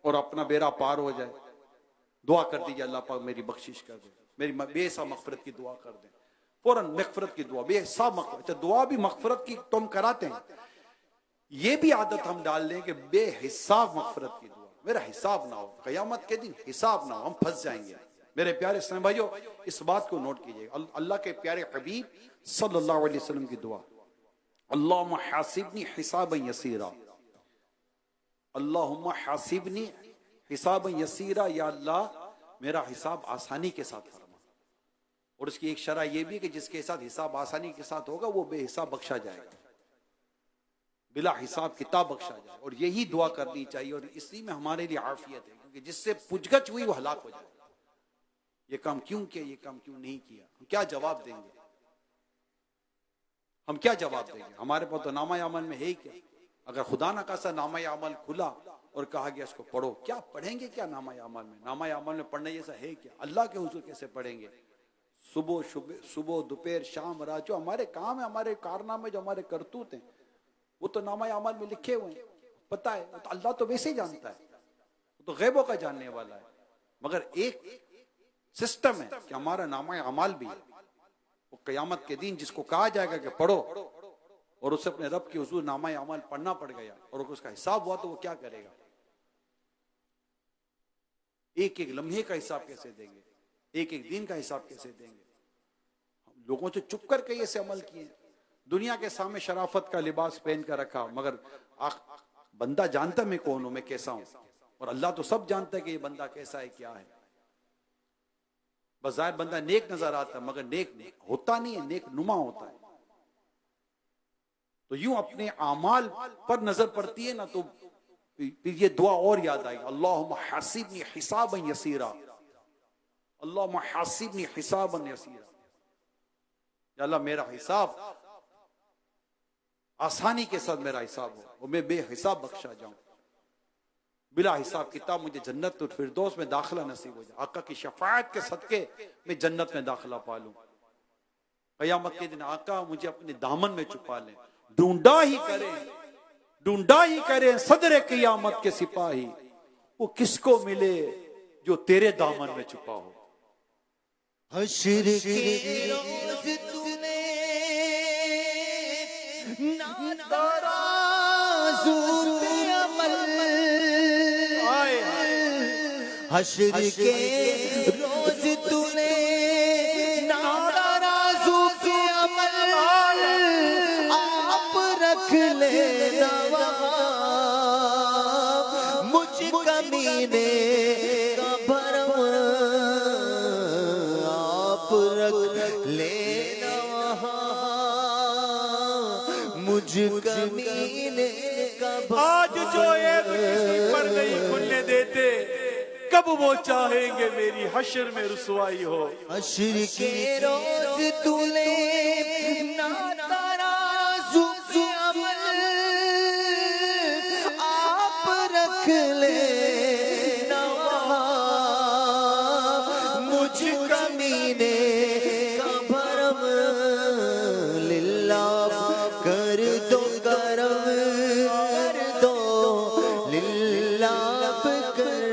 और अपना बेड़ा पार हो जाए। दुआ कर दीजिए, अल्लाह पाक मेरी बख्शिश कर दे, मेरी बेहिसाब मगफरत की दुआ कर दे। फौरन मगफरत की दुआ, बेहिसाब मगफरत। अच्छा, दुआ भी मगफरत की तुम कराते हैं, ये भी आदत हम डाल लें कि बेहिसाब मगफरत की दुआ, मेरा हिसाब ना हो, क़यामत के दिन हिसाब ना हो, हम फंस जाएंगे। मेरे प्यारे इस्लामी भाइयों, इस बात को नोट कीजिएगा। अल्लाह के प्यारे हबीब सल्लल्लाहु अलैहि वसल्लम की दुआ, अल्लाहुम्मा हासिबनी हिसाबन यसीरा, अल्लाहुम्मा हासिबनी हिसाबन यसीरा, या अल्लाह मेरा हिसाब आसानी के साथ फरमा। और उसकी एक शरह यह भी कि जिसके साथ हिसाब आसानी के साथ होगा वो बेहिसाब बख्शा जाएगा, बिला हिसाब किताब बख्शा जाए। और यही दुआ करनी चाहिए, और इसी में हमारे लिए आफियत है, क्योंकि जिससे पुजगच हुई वो हलाक हो जाए। ये काम क्यों किया, ये काम क्यों नहीं किया, हम क्या जवाब देंगे, हम क्या जवाब देंगे? हमारे पास तो नामा अमल में है ही क्या? अगर खुदा ना खासा नामा अमल खुला और कहा गया इसको पढ़ो, क्या पढ़ेंगे क्या नामा अमल में? नामा अमल में पढ़ने जैसा है क्या? अल्लाह के हुजूर कैसे पढ़ेंगे? सुबह दोपहर शाम रात जो हमारे काम है, हमारे कारनामे, जो हमारे करतूत हैं, वो तो नामा अमल में लिखे हुए हैं, पता है। तो अल्लाह तो वैसे ही जानता है, वो तो गैबों का जानने वाला है। मगर एक सिस्टम है कि हमारा नामा अमल भी है, वो क़यामत के दिन जिसको कहा जाएगा कि पढ़ो, और उसे अपने रब के हुजूर नामा अमल पढ़ना पड़ गया और उसका हिसाब हुआ, तो वो क्या करेगा? एक एक लम्हे का हिसाब कैसे देंगे, एक एक दिन का हिसाब कैसे देंगे? लोगों से चुप करके ये से अमल किए, दुनिया के सामने शराफत का लिबास पहन कर रखा, मगर बंदा जानता मैं कौन हूं, मैं कैसा हूं, और अल्लाह तो सब जानता है कि ये बंदा कैसा है, क्या है। बज़ाहिर बंदा नेक नजर आता है, मगर नेक होता नहीं है, नेक नुमा होता है। तो यूं अपने आमाल पर नजर पड़ती है ना, तो फिर ये दुआ और याद आई, अल्लाहुम्मा हासिबनी हिसाबन यसीरा, अल्लाहुम्मा हासिबनी हिसाबन यसीरा, या अल्लाह मेरा हिसाब आसानी के साथ मेरा हिसाब हो, और मैं बेहिसाब बख्शा जाऊं, बिला हिसाब किताब मुझे जन्नत और फिरदौस में दाखिला नसीब हो जाए, आका की शफाअत के सदके मैं जन्नत में दाखिला पा लूं। क़यामत के दिन आका मुझे अपने दामन में छुपा लें, ढूंढा ही करें सदरे क़यामत के सिपाही, वो किसको मिले जो तेरे दामन में छुपा हो। हश्र के रोज तूने तराजू पे अमल, हश्र के रोज तूने तराजू पे अमल, आप रख लेना वहाँ मुझ कमीने का भरम, आप रख लेना वहाँ मुझ कमीने का भरम। आज जो ऐब किसी पर नहीं खुलने देते, कब वो चाहेंगे मेरी हश्र में रुसवाई हो। हश्र के रोज तूने तराजू पे अमल, आप रख लेना वहाँ मुझ कमीने का भरम, लिल्लाह कर दो करम, कर दो लिल्लाह कर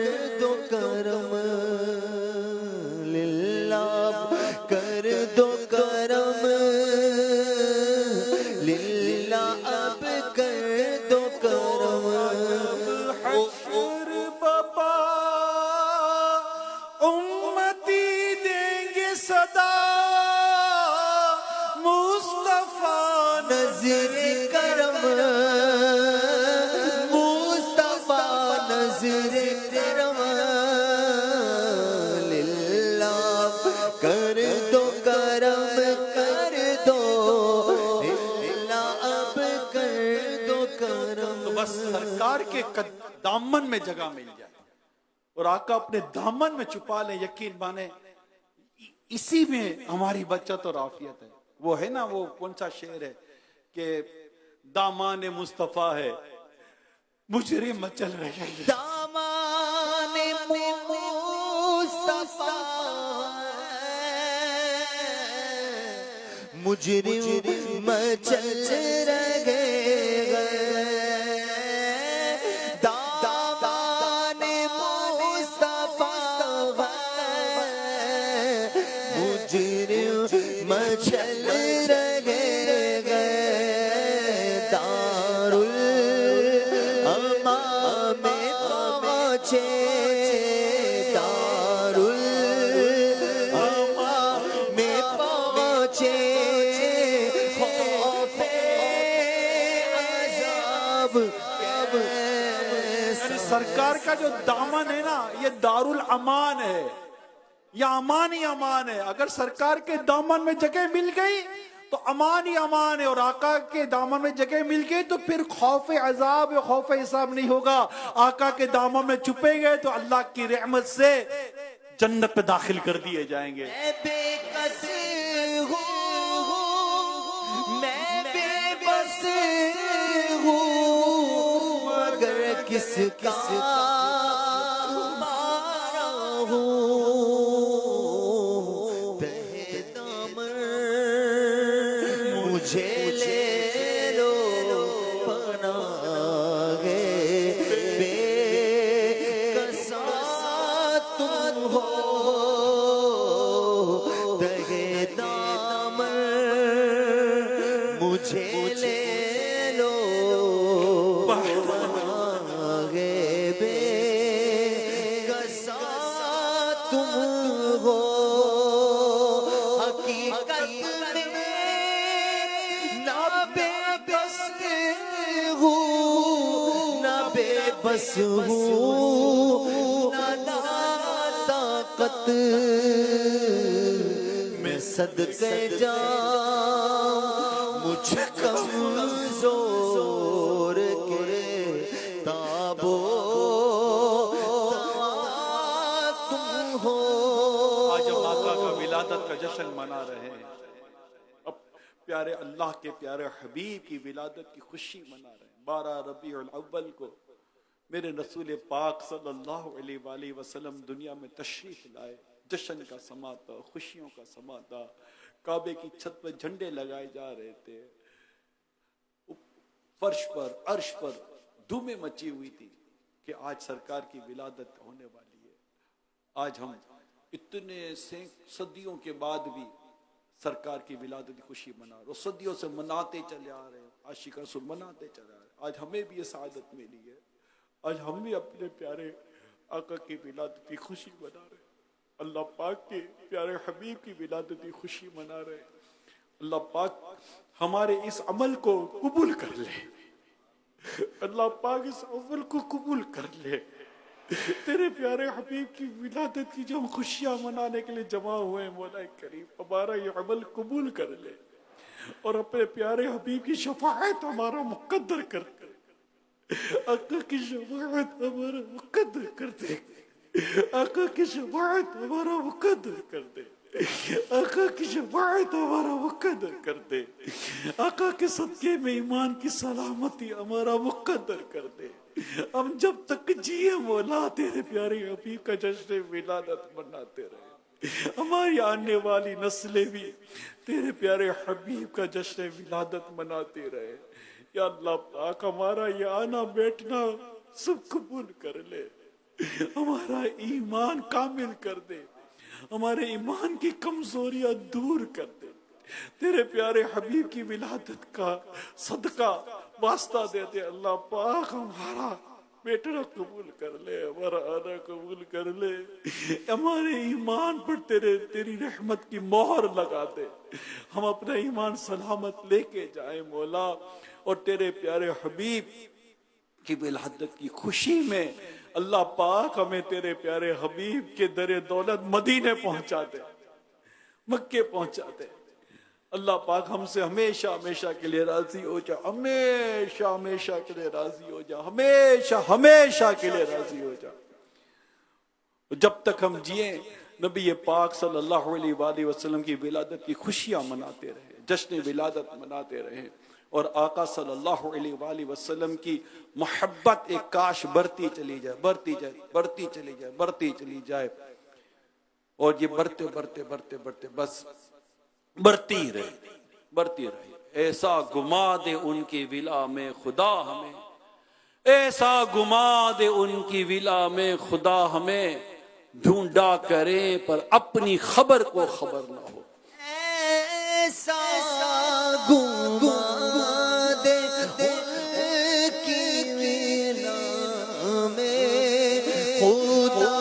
दो करम, लिल्लाह कर दो करम, लिल्लाह अब कर दो करम। हश्र बाबा उम्मती देंगे सदा, नजरे करम मुस्तफा नजरे करम लिल्लाह कर दो करम कर दो लिल्लाह अब कर दो करम। तो बस सरकार के दामन में जगह मिल जाए और आका अपने दामन में छुपा ले, यकीन माने इसी में हमारी बचत और आफियत है। वो है ना, वो कौन सा शेर है कि दामाने मुस्तफा है मुजरिम मचल रहे हैं। दामाने मुस्तफा मुजरिम मचल रहे दामाने मुस्तफा मुजरिम मचल रहे दारुल अमा में पहुंचे दारुल अमा में पहुंचे खौफे अज़ाब यानी सरकार का जो दामन है ना, ये दारुल अमान है, या अमान ही अमान है। अगर सरकार के दामन में जगह मिल गई तो अमान ही अमान है, और आका के दामन में जगह मिल गई तो फिर खौफ अजाब या खौफ हिसाब नहीं होगा। आका के दामन में छुपेंगे तो अल्लाह की रहमत से जन्नत पे दाखिल कर दिए जाएंगे। मैं बेकस हूँ मैं बेबस हूँ मगर किसका मारा हूँ तहे दामन मुझे ले लो पनाहे बेकसा तुम हो तहे दामन मुझे ले लो पनाहे बेकसा तुम हो। हकीकत में ना बेबस हूँ ना बेबस हूँ ना ताकत मैं सदके जाऊं मुझ कमज़ोर के ताबो तुम हो। आज हम आका का विलादत का जश्न मना रहे हैं, अब प्यारे अल्लाह के प्यारे हबीब की विलादत की खुशी मना रहे हैं। 12 रबीउल अव्वल को मेरे रसूल पाक सल्लल्लाहु अलैहि वसल्लम दुनिया में तशरीफ लाए। जश्न का समा था, खुशियों का समा था, काबे की छत पर झंडे लगाए जा रहे थे, फर्श पर अर्श पर धूमें मची हुई थी कि आज सरकार की विलादत होने वाली है। आज हम इतने सदियों के बाद भी सरकार की विलादत की खुशी मना रहे, सदियों से मनाते चले आ रहे हैं, आशिक रसूल मनाते चले आ रहे हैं। आज हमें भी ये सआदत मिली है, आज हम भी अपने प्यारे आका की विलादत की खुशी मना रहे हैं, अल्लाह पाक के प्यारे हबीब की विलादत की खुशी मना रहे हैं। अल्लाह पाक हमारे इस अमल को कबूल कर ले, अल्लाह पाक इस अमल को कबूल कर ले। तेरे प्यारे हबीब की विलादत की जो हम खुशियां मनाने के लिए जमा हुए हैं, मौला करीम हमारा ये अमल कबूल कर ले और अपने प्यारे हबीब की शफाअत हमारा मुकद्दर कर दे। आका की शफाअत हमारा मुकद्दर कर दे, आका की शफाअत हमारा मुकद्दर कर दे, आका की शफाअत हमारा मुकद्दर कर दे, आका के सदके में ईमान की सलामती हमारा मुकद्दर कर दे। हम जब तक जिए मौला तेरे प्यारे हबीब का जश्न विलादत मनाते रहे, हमारी आने वाली नस्लें भी तेरे प्यारे हबीब का जश्न विलादत मनाते रहे। या अल्लाह पाक हमारा ये आना बैठना सब कबूल कर ले, हमारा ईमान कामिल कर दे, हमारे ईमान की कमजोरियां दूर कर दे। तेरे प्यारे हबीब की विलादत का सदका वास्ता दे दे। अल्लाह पाक हमारा बेटा कबूल कर ले, हमारा आना कबूल कर ले, हमारे ईमान पर तेरी रहमत की मोहर लगा दे, हम अपना ईमान सलामत लेके जाए मौला, और तेरे प्यारे हबीब की विलादत की खुशी में अल्लाह पाक हमें तेरे प्यारे हबीब के दरे दौलत मदीने पहुंचा दे, मक्के पहुंचा दे। अल्लाह पाक हमसे हमेशा हमेशा के लिए राजी हो जा, हमेशा हमेशा के लिए राजी हो जा, हमेशा हमेशा के लिए राजी हो जा। जब तक हम जिए नबी पाक सल्लल्लाहु अलैहि वसल्लम की विलादत की खुशियां मनाते रहे, जश्न विलादत मनाते रहे, और आका सल्लल्लाहु अलैहि वसल्लम की मोहब्बत एक काश बढ़ती चली जाए, बढ़ती जाए, बढ़ती चली जाए, बढ़ती चली जाए, और ये बढ़ते बढ़ते बढ़ते बढ़ते बस बढ़ती रहे, बढ़ती रहे। ऐसा घुमा दे उनकी विला में खुदा हमें, ऐसा घुमा दे उनकी विला में खुदा हमें, ढूंढा करें पर अपनी खबर को खबर ना हो। ऐसा घुमा दे उनकी विला में खुदा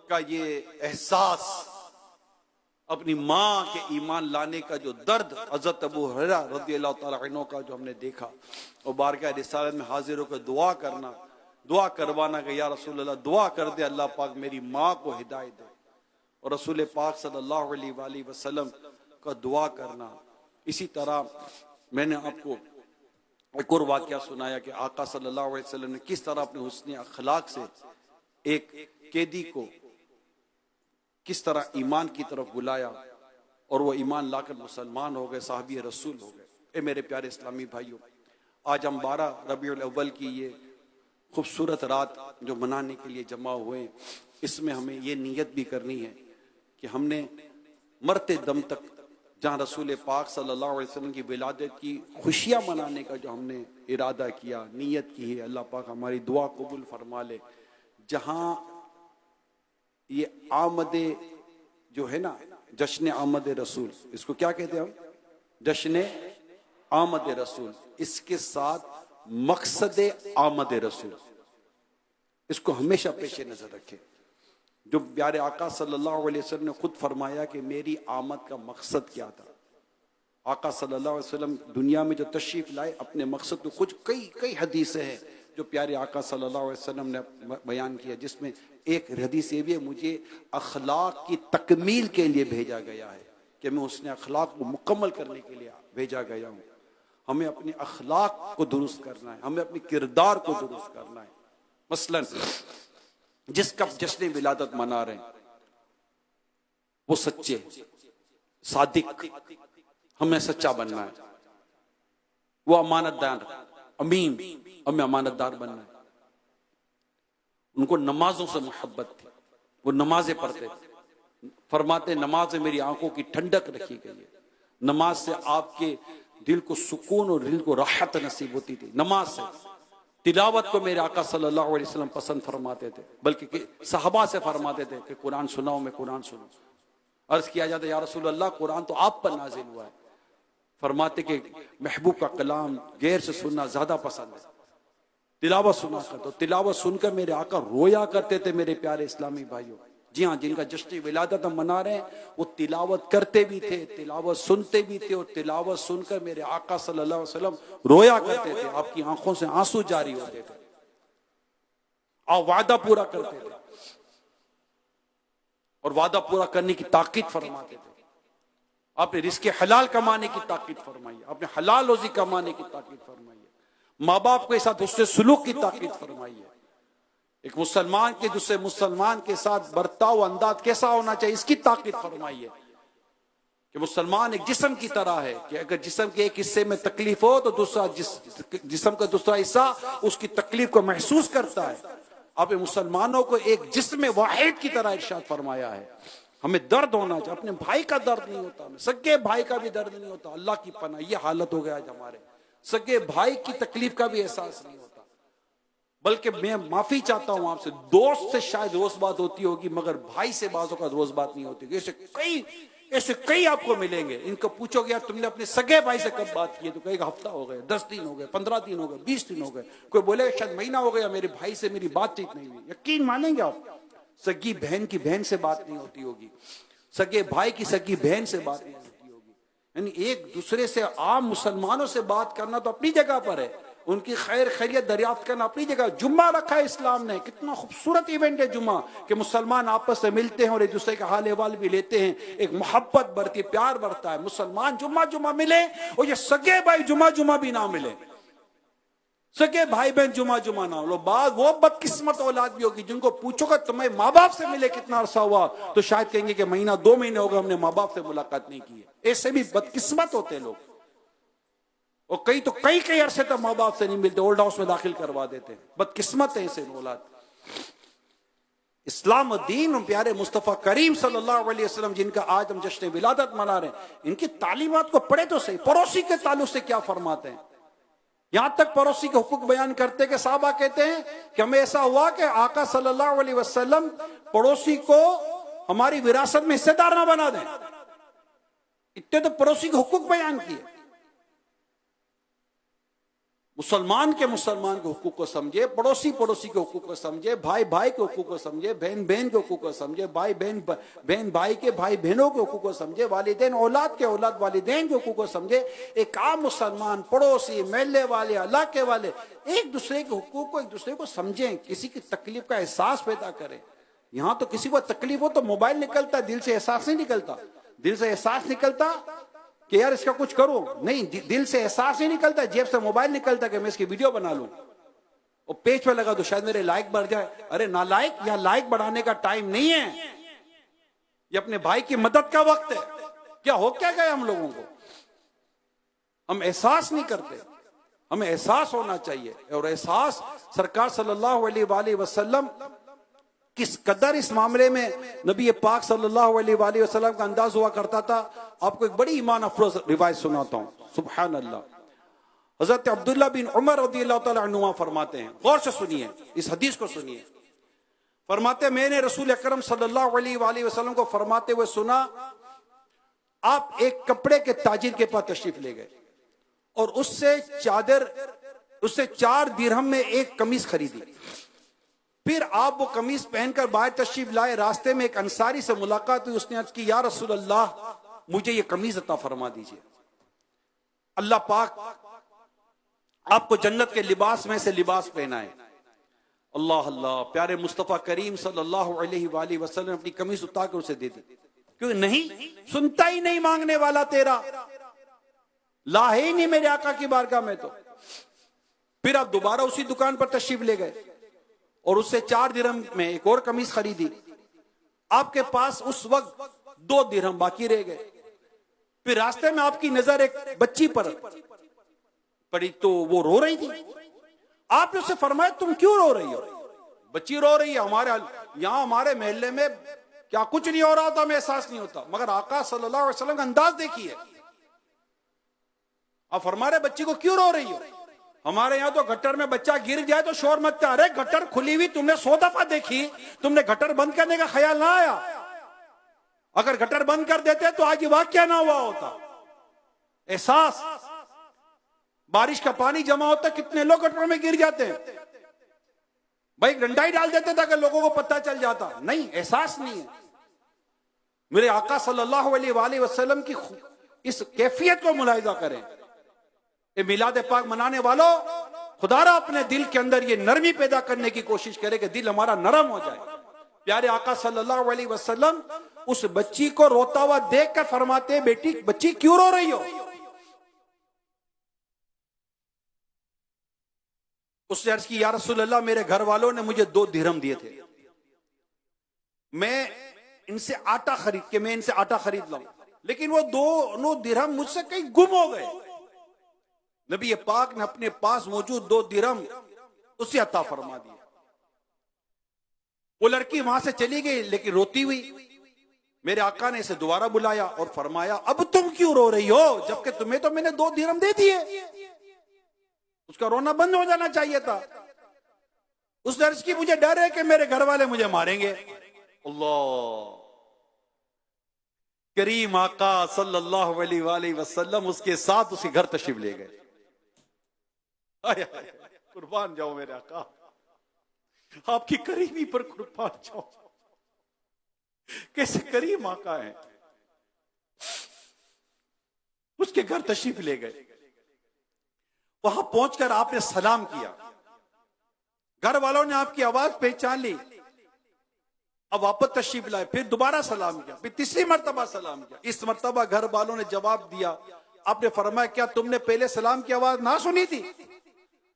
का ये एहसास, अपनी माँ के ईमान लाने का जो दर्द हज़रत अबू हुरैरा रज़ियल्लाहु ताला अन्हु का जो हमने देखा, और बारगाह रिसालत में हाजिर होकर दुआ करना, दुआ करवाना कि या रसूल अल्लाह दुआ कर दे अल्लाह पाक मेरी माँ को हिदायत दे, और रसूल पाक सल्लल्लाहु अलैहि वसल्लम का दुआ करना। इसी तरह मैंने आपको एक और वाक़या सुनाया कि आका सल्लल्लाहु अलैहि वसल्लम ने किस तरह अपने हुस्न अखलाक से एक कैदी को किस तरह ईमान की तरफ बुलाया, और वो ईमान लाकर मुसलमान हो गए, साहबी रसूल हो गए। ए मेरे प्यारे इस्लामी भाइयों, आज हम 12 रबीउल अव्वल की ये खूबसूरत रात जो मनाने के लिए जमा हुए, इसमें हमें ये नीयत भी करनी है कि हमने मरते दम तक जहाँ रसूल पाक सल्लल्लाहु अलैहि वसल्लम की विलादत की खुशियाँ मनाने का जो हमने इरादा किया, नीयत की है, अल्लाह पाक हमारी दुआ कबूल फरमा ले। जहाँ ये आमदे जो है ना, जश्न आमद रसूल, इसको क्या कहते हैं हम, जश्न आमद रसूल, इसके साथ मकसद आमद रसूल, इसको हमेशा पेश नजर रखें। जो प्यारे आका सल्लल्लाहु अलैहि वसल्लम ने खुद फरमाया कि मेरी आमद का मकसद क्या था। आका सल्लल्लाहु अलैहि वसल्लम दुनिया में जो तशरीफ लाए, अपने मकसद को कुछ कई हदीसें हैं जो प्यारे आका सल्लल्लाहु अलैहि वसल्लम ने बयान किया, जिसमें एक हदीस ये भी है, मुझे अखलाक की तकमील के लिए भेजा गया है, कि मैं उसने अखलाक को मुकम्मल करने के लिए भेजा गया हूँ। हमें अपने अखलाक को दुरुस्त करना है, हमें अपने किरदार को दुरुस्त करना है। मसलन जिसका जश्न विलादत मना रहे हैं वो सच्चे, सादिक, हमें सच्चा बनना है। वो अमानतदार, अमीन, हमें अमानतदार बनना है। उनको नमाजों से मोहब्बत थी, वो नमाजें पढ़ते, फरमाते नमाज में मेरी आंखों की ठंडक रखी गई है, नमाज से आपके दिल को सुकून और दिल को राहत नसीब होती थी। नमाज से तिलावत को मेरे आका सल्लल्लाहु अलैहि वसल्लम पसंद फरमाते थे, बल्कि सहाबा से फरमाते थे कि कुरान सुनाओ, मैं कुरान सुनूं। अर्ज किया जाता या रसूल अल्लाह, कुरान तो आप पर नाजिल हुआ है। फरमाते कि महबूब का कलाम गैर से सुनना ज्यादा पसंद है, तिलावत सुना कर। तो तिलावत सुनकर मेरे आका रोया करते थे। मेरे प्यारे इस्लामी भाइयों, जी हाँ, जिनका जश्न विलादत हम मना रहे हैं वो तिलावत करते भी थे, तिलावत सुनते भी थे, और तिलावत सुनकर मेरे आका सल्लल्लाहु अलैहि वसल्लम रोया करते थे। आपकी आंखों से आंसू जारी होते थे, आप वादा पूरा करते थे और वादा पूरा करने की ताकीद फरमाते थे। आपने रिस्क हलाल कमाने की ताकीद फरमाई है, आपने हलाल रोजी कमाने की ताकीद फरमाई है, माँ बाप के साथ उससे सुलूक की ताकीद फरमाई है। एक मुसलमान के दूसरे मुसलमान के साथ बर्ताव अंदाज कैसा होना चाहिए, इसकी ताकीद फरमाई है कि मुसलमान एक जिस्म की तरह है कि अगर जिस्म के एक हिस्से में तकलीफ हो तो दूसरा जिस्म का दूसरा हिस्सा उसकी तकलीफ को महसूस करता है। अब मुसलमानों को एक जिस्म वाहिद की तरह इरशाद फरमाया है। हमें दर्द होना चाहिए, अपने भाई का दर्द नहीं होता, हमें सगे भाई का भी दर्द नहीं होता। अल्लाह की पनाह, ये हालत हो गया आज हमारे, सगे भाई की तकलीफ का भी एहसास नहीं होता। बल्कि मैं माफी चाहता हूं आपसे, दोस्त से शायद रोज बात होती होगी मगर भाई से बातों का रोज बात नहीं होती। ऐसे कई आपको मिलेंगे, इनको पूछोगे यार तुमने अपने सगे भाई से कब बात की है, तो कहेगा हफ्ता हो गए, 10 दिन हो गए, 15 दिन हो गए, 20 दिन हो गए। कोई बोलेगा शायद महीना हो गया मेरे भाई से मेरी बातचीत नहीं हुई। यकीन मानेंगे आप, सगी बहन की बहन से बात नहीं होती होगी, सगे भाई की सगी बहन से बात नहीं होती होगी। यानी एक दूसरे से, आम मुसलमानों से बात करना तो अपनी जगह पर है, उनकी खैर खैरियत दरियाफ्त करना अपनी जगह। जुम्मा रखा है इस्लाम ने, कितना खूबसूरत इवेंट है जुम्मा, कि मुसलमान आपस में मिलते हैं और एक दूसरे का हाल अहवाल भी लेते हैं, एक मोहब्बत बढ़ती, प्यार बढ़ता है। मुसलमान जुम्मा मिले और ये सगे भाई जुम्मा भी ना मिले, सगे भाई बहन जुम्मा ना लो। बाद वो बदकिस्मत औलाद भी होगी जिनको पूछोगा तुम्हें माँ बाप से मिले कितना अरसा हुआ, तो शायद कहेंगे कि महीना 2 महीने हो गए हमने माँ बाप से मुलाकात नहीं की है। ऐसे भी बदकिस्मत होते लोग, और कई तो कई अरसे तक माँ बाप से नहीं मिलते, ओल्ड हाउस में दाखिल करवा देते हैं। बदकिस्मत है ऐसे औलाद। इस्लाम और दीन और प्यारे मुस्तफा करीम सल्लल्लाहु अलैहि वसल्लम जिनका आज हम जश्न विलादत मना रहे हैं, इनकी तालीमात को पढ़े तो सही। पड़ोसी के ताल्लुक से क्या फरमाते हैं, यहां तक पड़ोसी के हुकूक बयान करते कि साहबा कहते हैं कि हमें ऐसा हुआ कि आका सल्लल्लाहु अलैहि वसल्लम पड़ोसी को हमारी विरासत में हिस्सेदार ना बना दें। इतने तो पड़ोसी के हुकूक बयान किए। मुसलमान के हुकूक को समझे, पड़ोसी के हुकूक को समझे, भाई के हुकूक को समझे, बहन के हुकूक को समझे, बहन भाई के भाई बहनों के हुकूक को समझे, वालिदैन औलाद के औलाद वालिदैन के हुकूक को समझे। एक आम मुसलमान, पड़ोसी, महल्ले वाले, इलाके वाले एक दूसरे के हुकूक को एक दूसरे को समझें, किसी की तकलीफ का एहसास पैदा करें। यहां तो किसी को तकलीफ हो तो मोबाइल निकलता है, दिल से एहसास नहीं निकलता। दिल से एहसास निकलता कि यार इसका कुछ करो, नहीं, दिल से एहसास नहीं निकलता, जेब से मोबाइल निकलता कि मैं इसकी वीडियो बना लूं और पेज पे लगा दो, शायद मेरे लाइक बढ़ जाए। अरे नालायक, या लाइक बढ़ाने का टाइम नहीं है, ये अपने भाई की मदद का वक्त है। क्या हो क्या गया हम लोगों को, हम एहसास नहीं करते। हमें एहसास होना चाहिए, और एहसास सरकार सल्लल्लाहु अलैहि वसल्लम किस कदर इस मामले में नबी पाक सल्लल्लाहु अलैहि वसल्लम का अंदाज हुआ करता था। आपको एक बड़ी ईमान अफरोज रिवायत सुनाता हूं, सुभान अल्लाह। हजरत अब्दुल्ला बिन उमर रज़ियल्लाहु तआला अन्हुमा फरमाते हैं, गौर से सुनिए, इस हदीस को सुनिए। फरमाते मैंने रसूल अकरम सल्लल्लाहु अलैहि वसल्लम को फरमाते हुए सुना, आप एक कपड़े के ताजिर के पास तशरीफ ले गए और उससे 4 दिरहम में एक कमीज खरीदी। फिर आप वो कमीज पहनकर बाहर तशरीफ लाए। रास्ते में एक अंसारी से मुलाकात हुई, उसने अर्ज की, या रसूल अल्लाह मुझे ये कमीज अता फरमा दीजिए, अल्लाह पाक आपको जन्नत के लिबास में से लिबास पहनाए। अल्लाह अल्लाह, प्यारे मुस्तफा करीम सल्लल्लाहु अलैहि वसल्लम अपनी कमीज उतार कर उसे दे दी, क्योंकि नहीं सुनता ही नहीं मांगने वाला तेरा, ला ही नहीं मेरे आका की बारगाह में। तो फिर आप दोबारा उसी दुकान पर तशरीफ ले गए और उससे 4 दिरहम में एक और कमीज खरीदी। आपके पास उस वक्त 2 दिरहम बाकी रह गए। फिर रास्ते में आपकी नजर एक बच्ची पर पड़ी, तो वो रो रही थी। आपने उससे फरमाया, तुम क्यों रो रही हो? बच्ची रो रही है, हमारे मोहल्ले में क्या कुछ नहीं हो रहा होता, हमें एहसास नहीं होता, मगर आका सल्लल्लाहु अलैहि वसल्लम का अंदाज देखिए। आप फरमा रहे बच्ची को क्यों रो रही हो? हमारे यहां तो गटर में बच्चा गिर जाए तो शोर मचता। अरे गटर खुली हुई तुमने 100 दफा देखी, तुमने गटर बंद करने का ख्याल ना आया? अगर गटर बंद कर देते तो आज ये वाकया ना हुआ होता। एहसास, बारिश का पानी जमा होता, कितने लोग गटर में गिर जाते हैं, भाई डंडा ही डाल देते ताकि लोगों को पता चल जाता। नहीं, एहसास नहीं है। मेरे आका सल्लल्लाहु अलैहि वसल्लम की इस कैफियत को मुलाहिजा करें। ये मिलाद पाक मनाने वालों, खुदारा अपने दिल के अंदर ये नरमी पैदा करने की कोशिश करे कि दिल हमारा नरम हो जाए। प्यारे आका सल्लल्लाहु अलैहि वसल्लम उस बच्ची को रोता हुआ देखकर फरमाते, बेटी बच्ची क्यों रो रही हो? उसने अर्ज की, या रसूल अल्लाह मेरे घर वालों ने मुझे 2 दिरहम दिए थे, मैं इनसे आटा खरीद लाऊं। लेकिन वो दोनों दिरहम मुझसे कहीं गुम हो गए। नबी पाक ने अपने पास मौजूद 2 दिरहम उसे अता फरमा दिया। वो लड़की वहां से चली गई लेकिन रोती हुई। मेरे आका ने इसे दोबारा बुलाया और फरमाया, अब तुम क्यों रो रही हो, जबकि तुम्हें तो मैंने 2 दिरहम दे दिए। उसका रोना बंद हो जाना चाहिए था। उस अर्ज की मुझे डर है कि मेरे घर वाले मुझे मारेंगे। अल्लाह, करीम आका सल्लल्लाहु अलैहि वसल्लम उसके साथ उसी घर तशरीफ ले गए। कुर्बान जाओ मेरे आका, आपकी करीमी पर कुर्बान जाओ। कैसे करीम आका है। उसके घर तशरीफ ले गए। वहां पहुंचकर आपने सलाम किया। घर वालों ने आपकी आवाज पहचान ली। अब वापस तशरीफ लाए, फिर दोबारा सलाम किया, फिर तीसरी मर्तबा सलाम किया। इस मर्तबा घर वालों ने जवाब दिया। आपने फरमाया, क्या तुमने पहले सलाम की आवाज ना सुनी थी?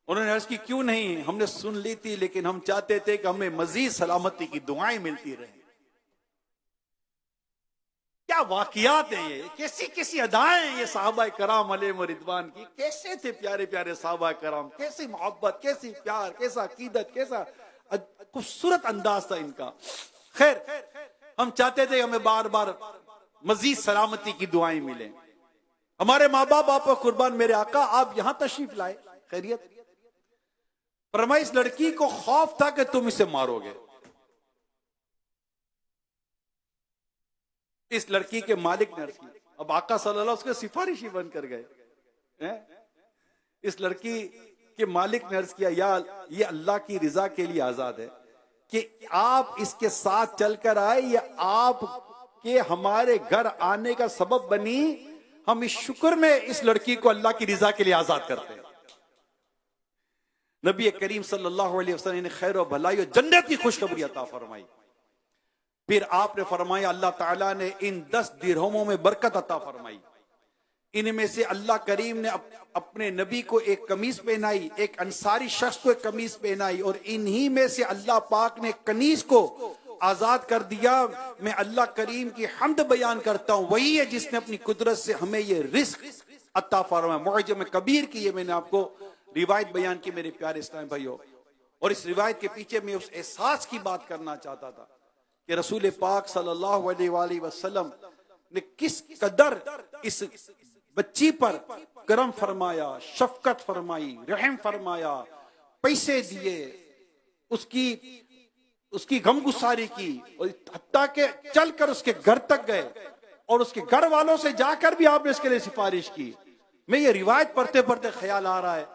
उन्होंने अर्ज की, क्यों नहीं, हमने सुन ली थी, लेकिन हम चाहते थे कि हमें मजीद सलामती की दुआएं मिलती रहे। क्या वाकयात है ये, कैसी कैसी अदाएं ये साहबा कराम अलैहिम रिदवान की। कैसे थे प्यारे प्यारे साहबा कराम, कैसी मोहब्बत, कैसी प्यार, कैसा अकीदत, कैसा खूबसूरत अंदाज था इनका। खैर, हम चाहते थे हमें बार बार मजीद सलामती की दुआएं मिले। हमारे माँ बाप आप कुर्बान, मेरे आका आप यहां तशरीफ लाए, खैरियत? फरमाया, इस लड़की को खौफ था कि तुम इसे मारोगे। इस लड़की के मालिक ने अर्ज की। अब आका सल्लल्लाहु अलैहि वसल्लम उसके सिफारिशी बनकर गए। इस लड़की के मालिक ने अर्ज किया, या ये अल्लाह की रिजा के लिए आजाद है कि आप इसके साथ चलकर आए, या आप के हमारे घर आने का सबब बनी। हम इस शुक्र में इस लड़की को अल्लाह की रिजा के लिए आजाद करते हैं। नबी करीम सल्लल्लाहु अलैहि वसल्लम ने खैर और भलाई और जन्नत की खुशखबरी अता फरमाई। फिर आपने फरमाया, अल्लाह ताला ने इन 10 दिरहमों में बरकत अता फरमाई। इनमें से अल्लाह करीम ने अपने नबी को एक कमीज पहनाई, एक अंसारी शख्स को एक कमीज पहनाई, और इन्हीं में से अल्लाह पाक ने कनीज को आजाद कर दिया। मैं अल्लाह करीम की हम्द बयान करता हूं, वही है जिसने अपनी कुदरत से हमें ये रिस्क अता फरमाया। मुअज्जम कबीर की ये मैंने आपको रिवायत बयान की मेरे प्यारे इस्लामी भाइयों। और इस रिवायत के पीछे मैं उस एहसास की बात करना चाहता था कि रसूल पाक सल्लल्लाहु अलैहि वसल्लम ने किस कदर इस बच्ची पर करम फरमाया, शफकत फरमाई, रहम फरमाया, पैसे दिए, उसकी गमगुसारी की, और हत्ता के चलकर उसके घर तक गए और उसके घर वालों से जाकर भी आपने इसके लिए सिफारिश की। मैं ये रिवायत पढ़ते पढ़ते ख्याल आ रहा है,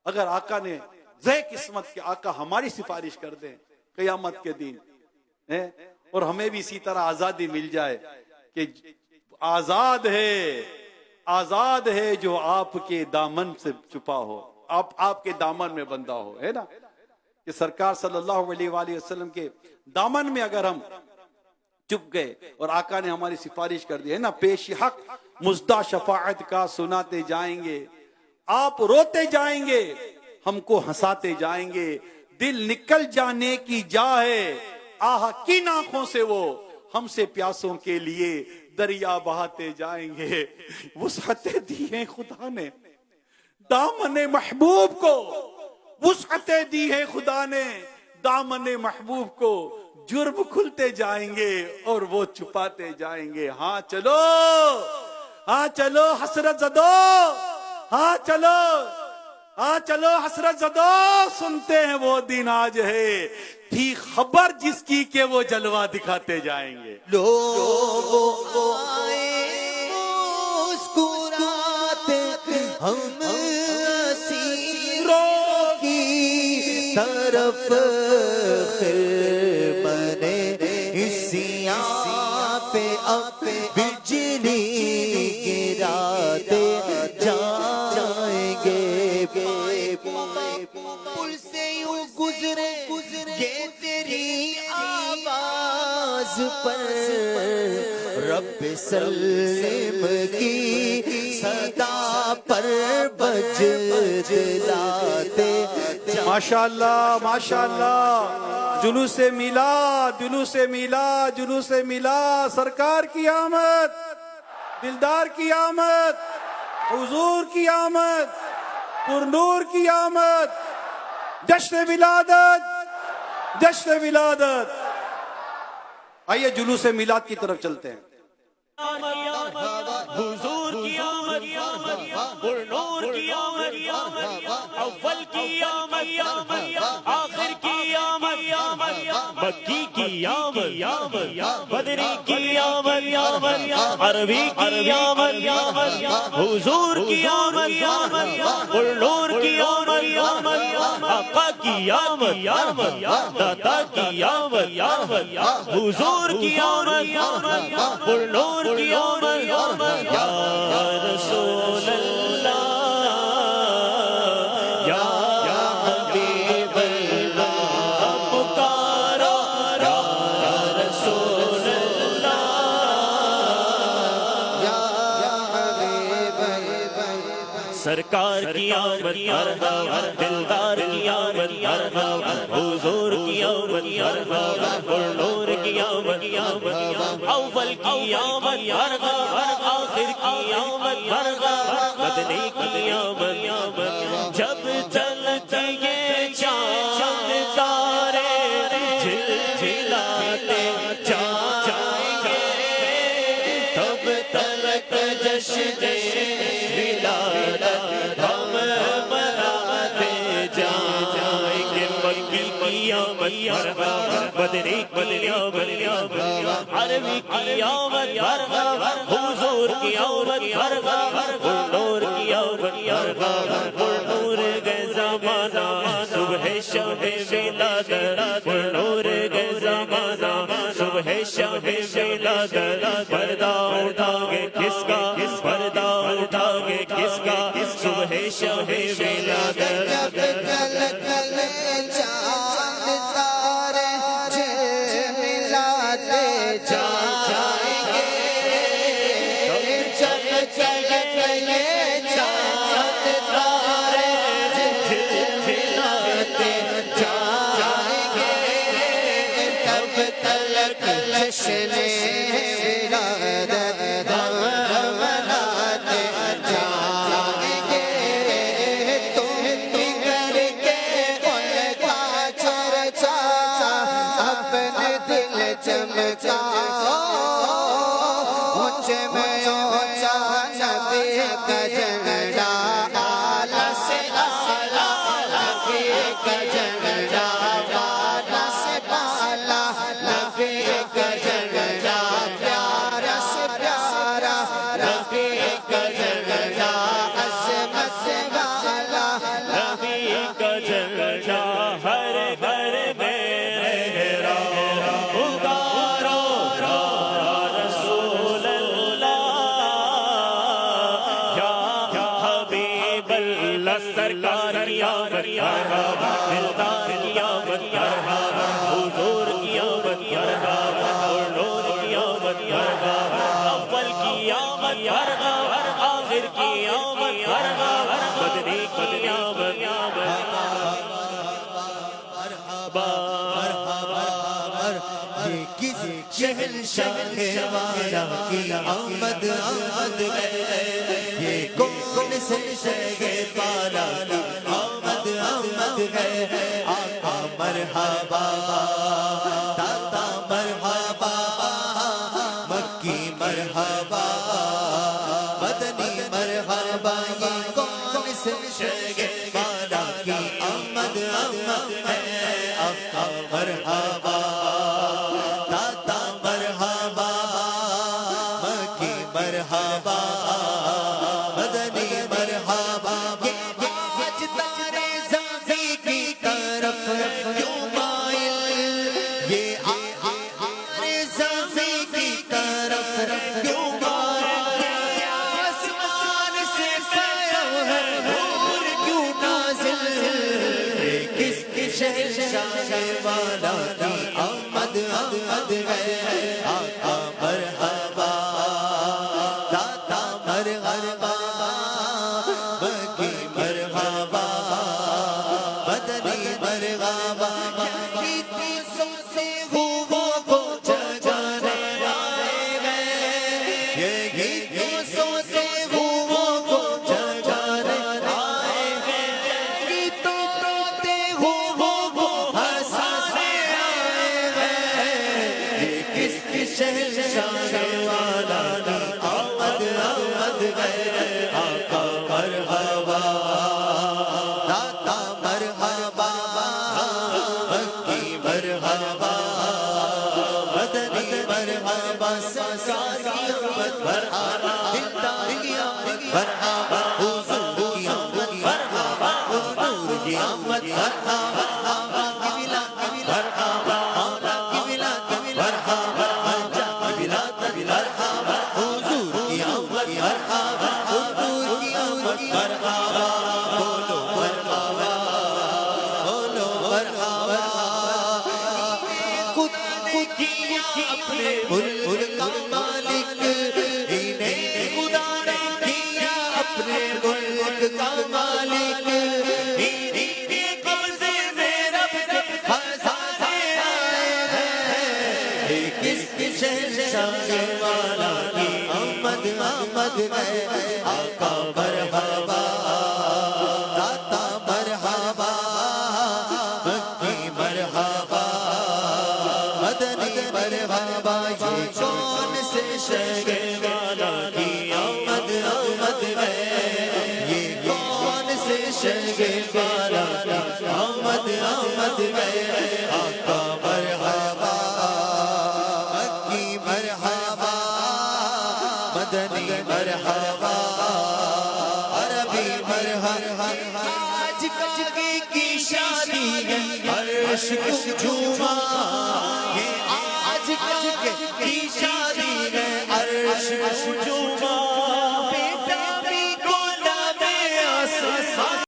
अगर आका ने जय किस्मत के आका हमारी सिफारिश कर दें क़यामत के दिन है, और हमें भी इसी तरह आजादी मिल जाए कि आजाद है जो आपके दामन से छुपा हो, आपके दामन में बंधा हो, है ना। कि सरकार सल्लल्लाहु अलैहि वसल्लम के दामन में अगर हम चुप गए और आका ने हमारी सिफारिश कर दी, है ना, पेश हक मुज्दा शफाअत का सुनाते जाएंगे, आप रोते जाएंगे, हमको हंसाते जाएंगे, दिल निकल जाने की जा है, आह किन आंखों से वो हमसे प्यासों के लिए दरिया बहाते जाएंगे। वुसअतें दी है खुदा ने दामने महबूब को, वुसअतें दी है खुदा ने दामने महबूब को, जुर्म खुलते जाएंगे और वो छुपाते जाएंगे। हाँ चलो, हाँ चलो हसरत जदो, हाँ चलो, हाँ चलो हसरत जदो, सुनते हैं वो दिन आज है, थी खबर जिसकी के वो जलवा दिखाते जाएंगे। लोगों आए मुस्कुराते हम असीरों की तरफ, खिरमने हिस्सियां पे अब बिजली गिराते जाएंगे। पुल से यूं गुजरे ये तेरी आवाज पर, रब सल्लम की सदा पर बजलाते। माशाअल्लाह माशाअल्लाह, जुलूसे मिला, जुलूसे मिला, जुलूसे मिला, सरकार की आमद, दिलदार की आमद, हुजूर की आमद, पुरनूर की आमद, जश्न विलादत, जश्न विलादत। आइए जुलूस मिलाद की तरफ चलते हैं। हुजूर की आमद, पुरनूर की आमद, अव्वल की आमद, आखिर की आमद, मक्की की आमद, बदरी की आमद, अरबी की आमद, हुजूर की आमद, पुरनूर की आमद, आका की आमद, दाता की आमद, हुजूर की आमद, पुरनूर की आमद, या रसूल अल्लाह, या हबीब अल्लाह, पुकारो या रसूल अल्लाह, सरकार की आमद, दिलदार की आमद, हुजूर की आमद, पुरनूर की आमद, अव्वल की आमद, आखिर की आमद, मदनी की आमद, जब तलक ये चांद तारे झिलझिलाते जाएंगे, तब तलक जश्न विलादत हम मनाते जाएंगे। मक्की की आमद, बदरी की आमद, अरबी की आमद, हुजूर की आमद, पुरनूर की आमद, पुरनूर गए ज़माना सुबह शब विलादत, पुरनूर गए ज़माना सुबह शब विलादत, पर्दा उठागे किसका, पर्दा उठागे किसका, सुबह शब विलादत। सरकार की आमद, दिलदार की आमद, हुजूर की आमद, पुरनूर की आमद, अव्वल की आमद, आखिर की आमद, मदनी की आमद, ये किस शहंशाह वाला की आमद आमद है, ये कौन से शहंशाह वाला की आमद आमद है। आका मरहबा, दाता मरहबा, मक्की मरहबा, मदनी मरहबा, ये कौन से शहंशाह वाला की आमद आमद है। आका मरहबा, दाता मरहबा, मक्की मरहबा, मदनी मरहबा। आज तारे ज़ाज़ी की तरफ क्यों माइल, ये आरे ज़ाज़ी की तरफ क्यों माइल, आसमान से साया है नूर क्यों नाज़िल, किस शहंशाह वाला की आमद आमद है। आका मरहबा, दाता मरहबा, मक्की मरहबा, मदनी मरहबा। रीति से हुओं को जगाने आए हैं, ये गीत सोते हुओं को जगाने आए हैं, गीतों रोते हुओं को हंसाने आए हैं। ये किसकी शहंशाह वाला आमद आमद है, आका मरहबा दाता मरहबा, मक्की मरहबा, मदनी मरहबा, सरकार की आमद मरहबा, दिलदार की आमद मरहबा, हुजूर की आमद मरहबा, नूर की आमद मरहबा, आका की विलायत मरहबा, मौला की विलायत मरहबा, आका की विलायत मरहबा, हुजूर की आमद मरहबा, नूर की आमद मरहबा। बोलो मरहबा, बोलो मरहबा। खुदा ने किया अपने मुल्क का मालिक, इन्हें खुदा ने किया अपने मुल्क का मालिक, इन्हीं के कब्जे में रब ने फंसाने आए हैं। किसकी शहंशाह वाला की आमद आमद है, आका मरहबा दाता मरहबा, मक्की मरहबा, मदनी मरहबा। ये कौन से शहंशाह वाला की आमद आमद है, ये कौन से शहंशाह वाला की आमद आमद है, आका मरहबा, मक्की मरहबा, मदनी मरहबा, अरबी मरहबा। आज कल की शादी है, अर्श को झूमा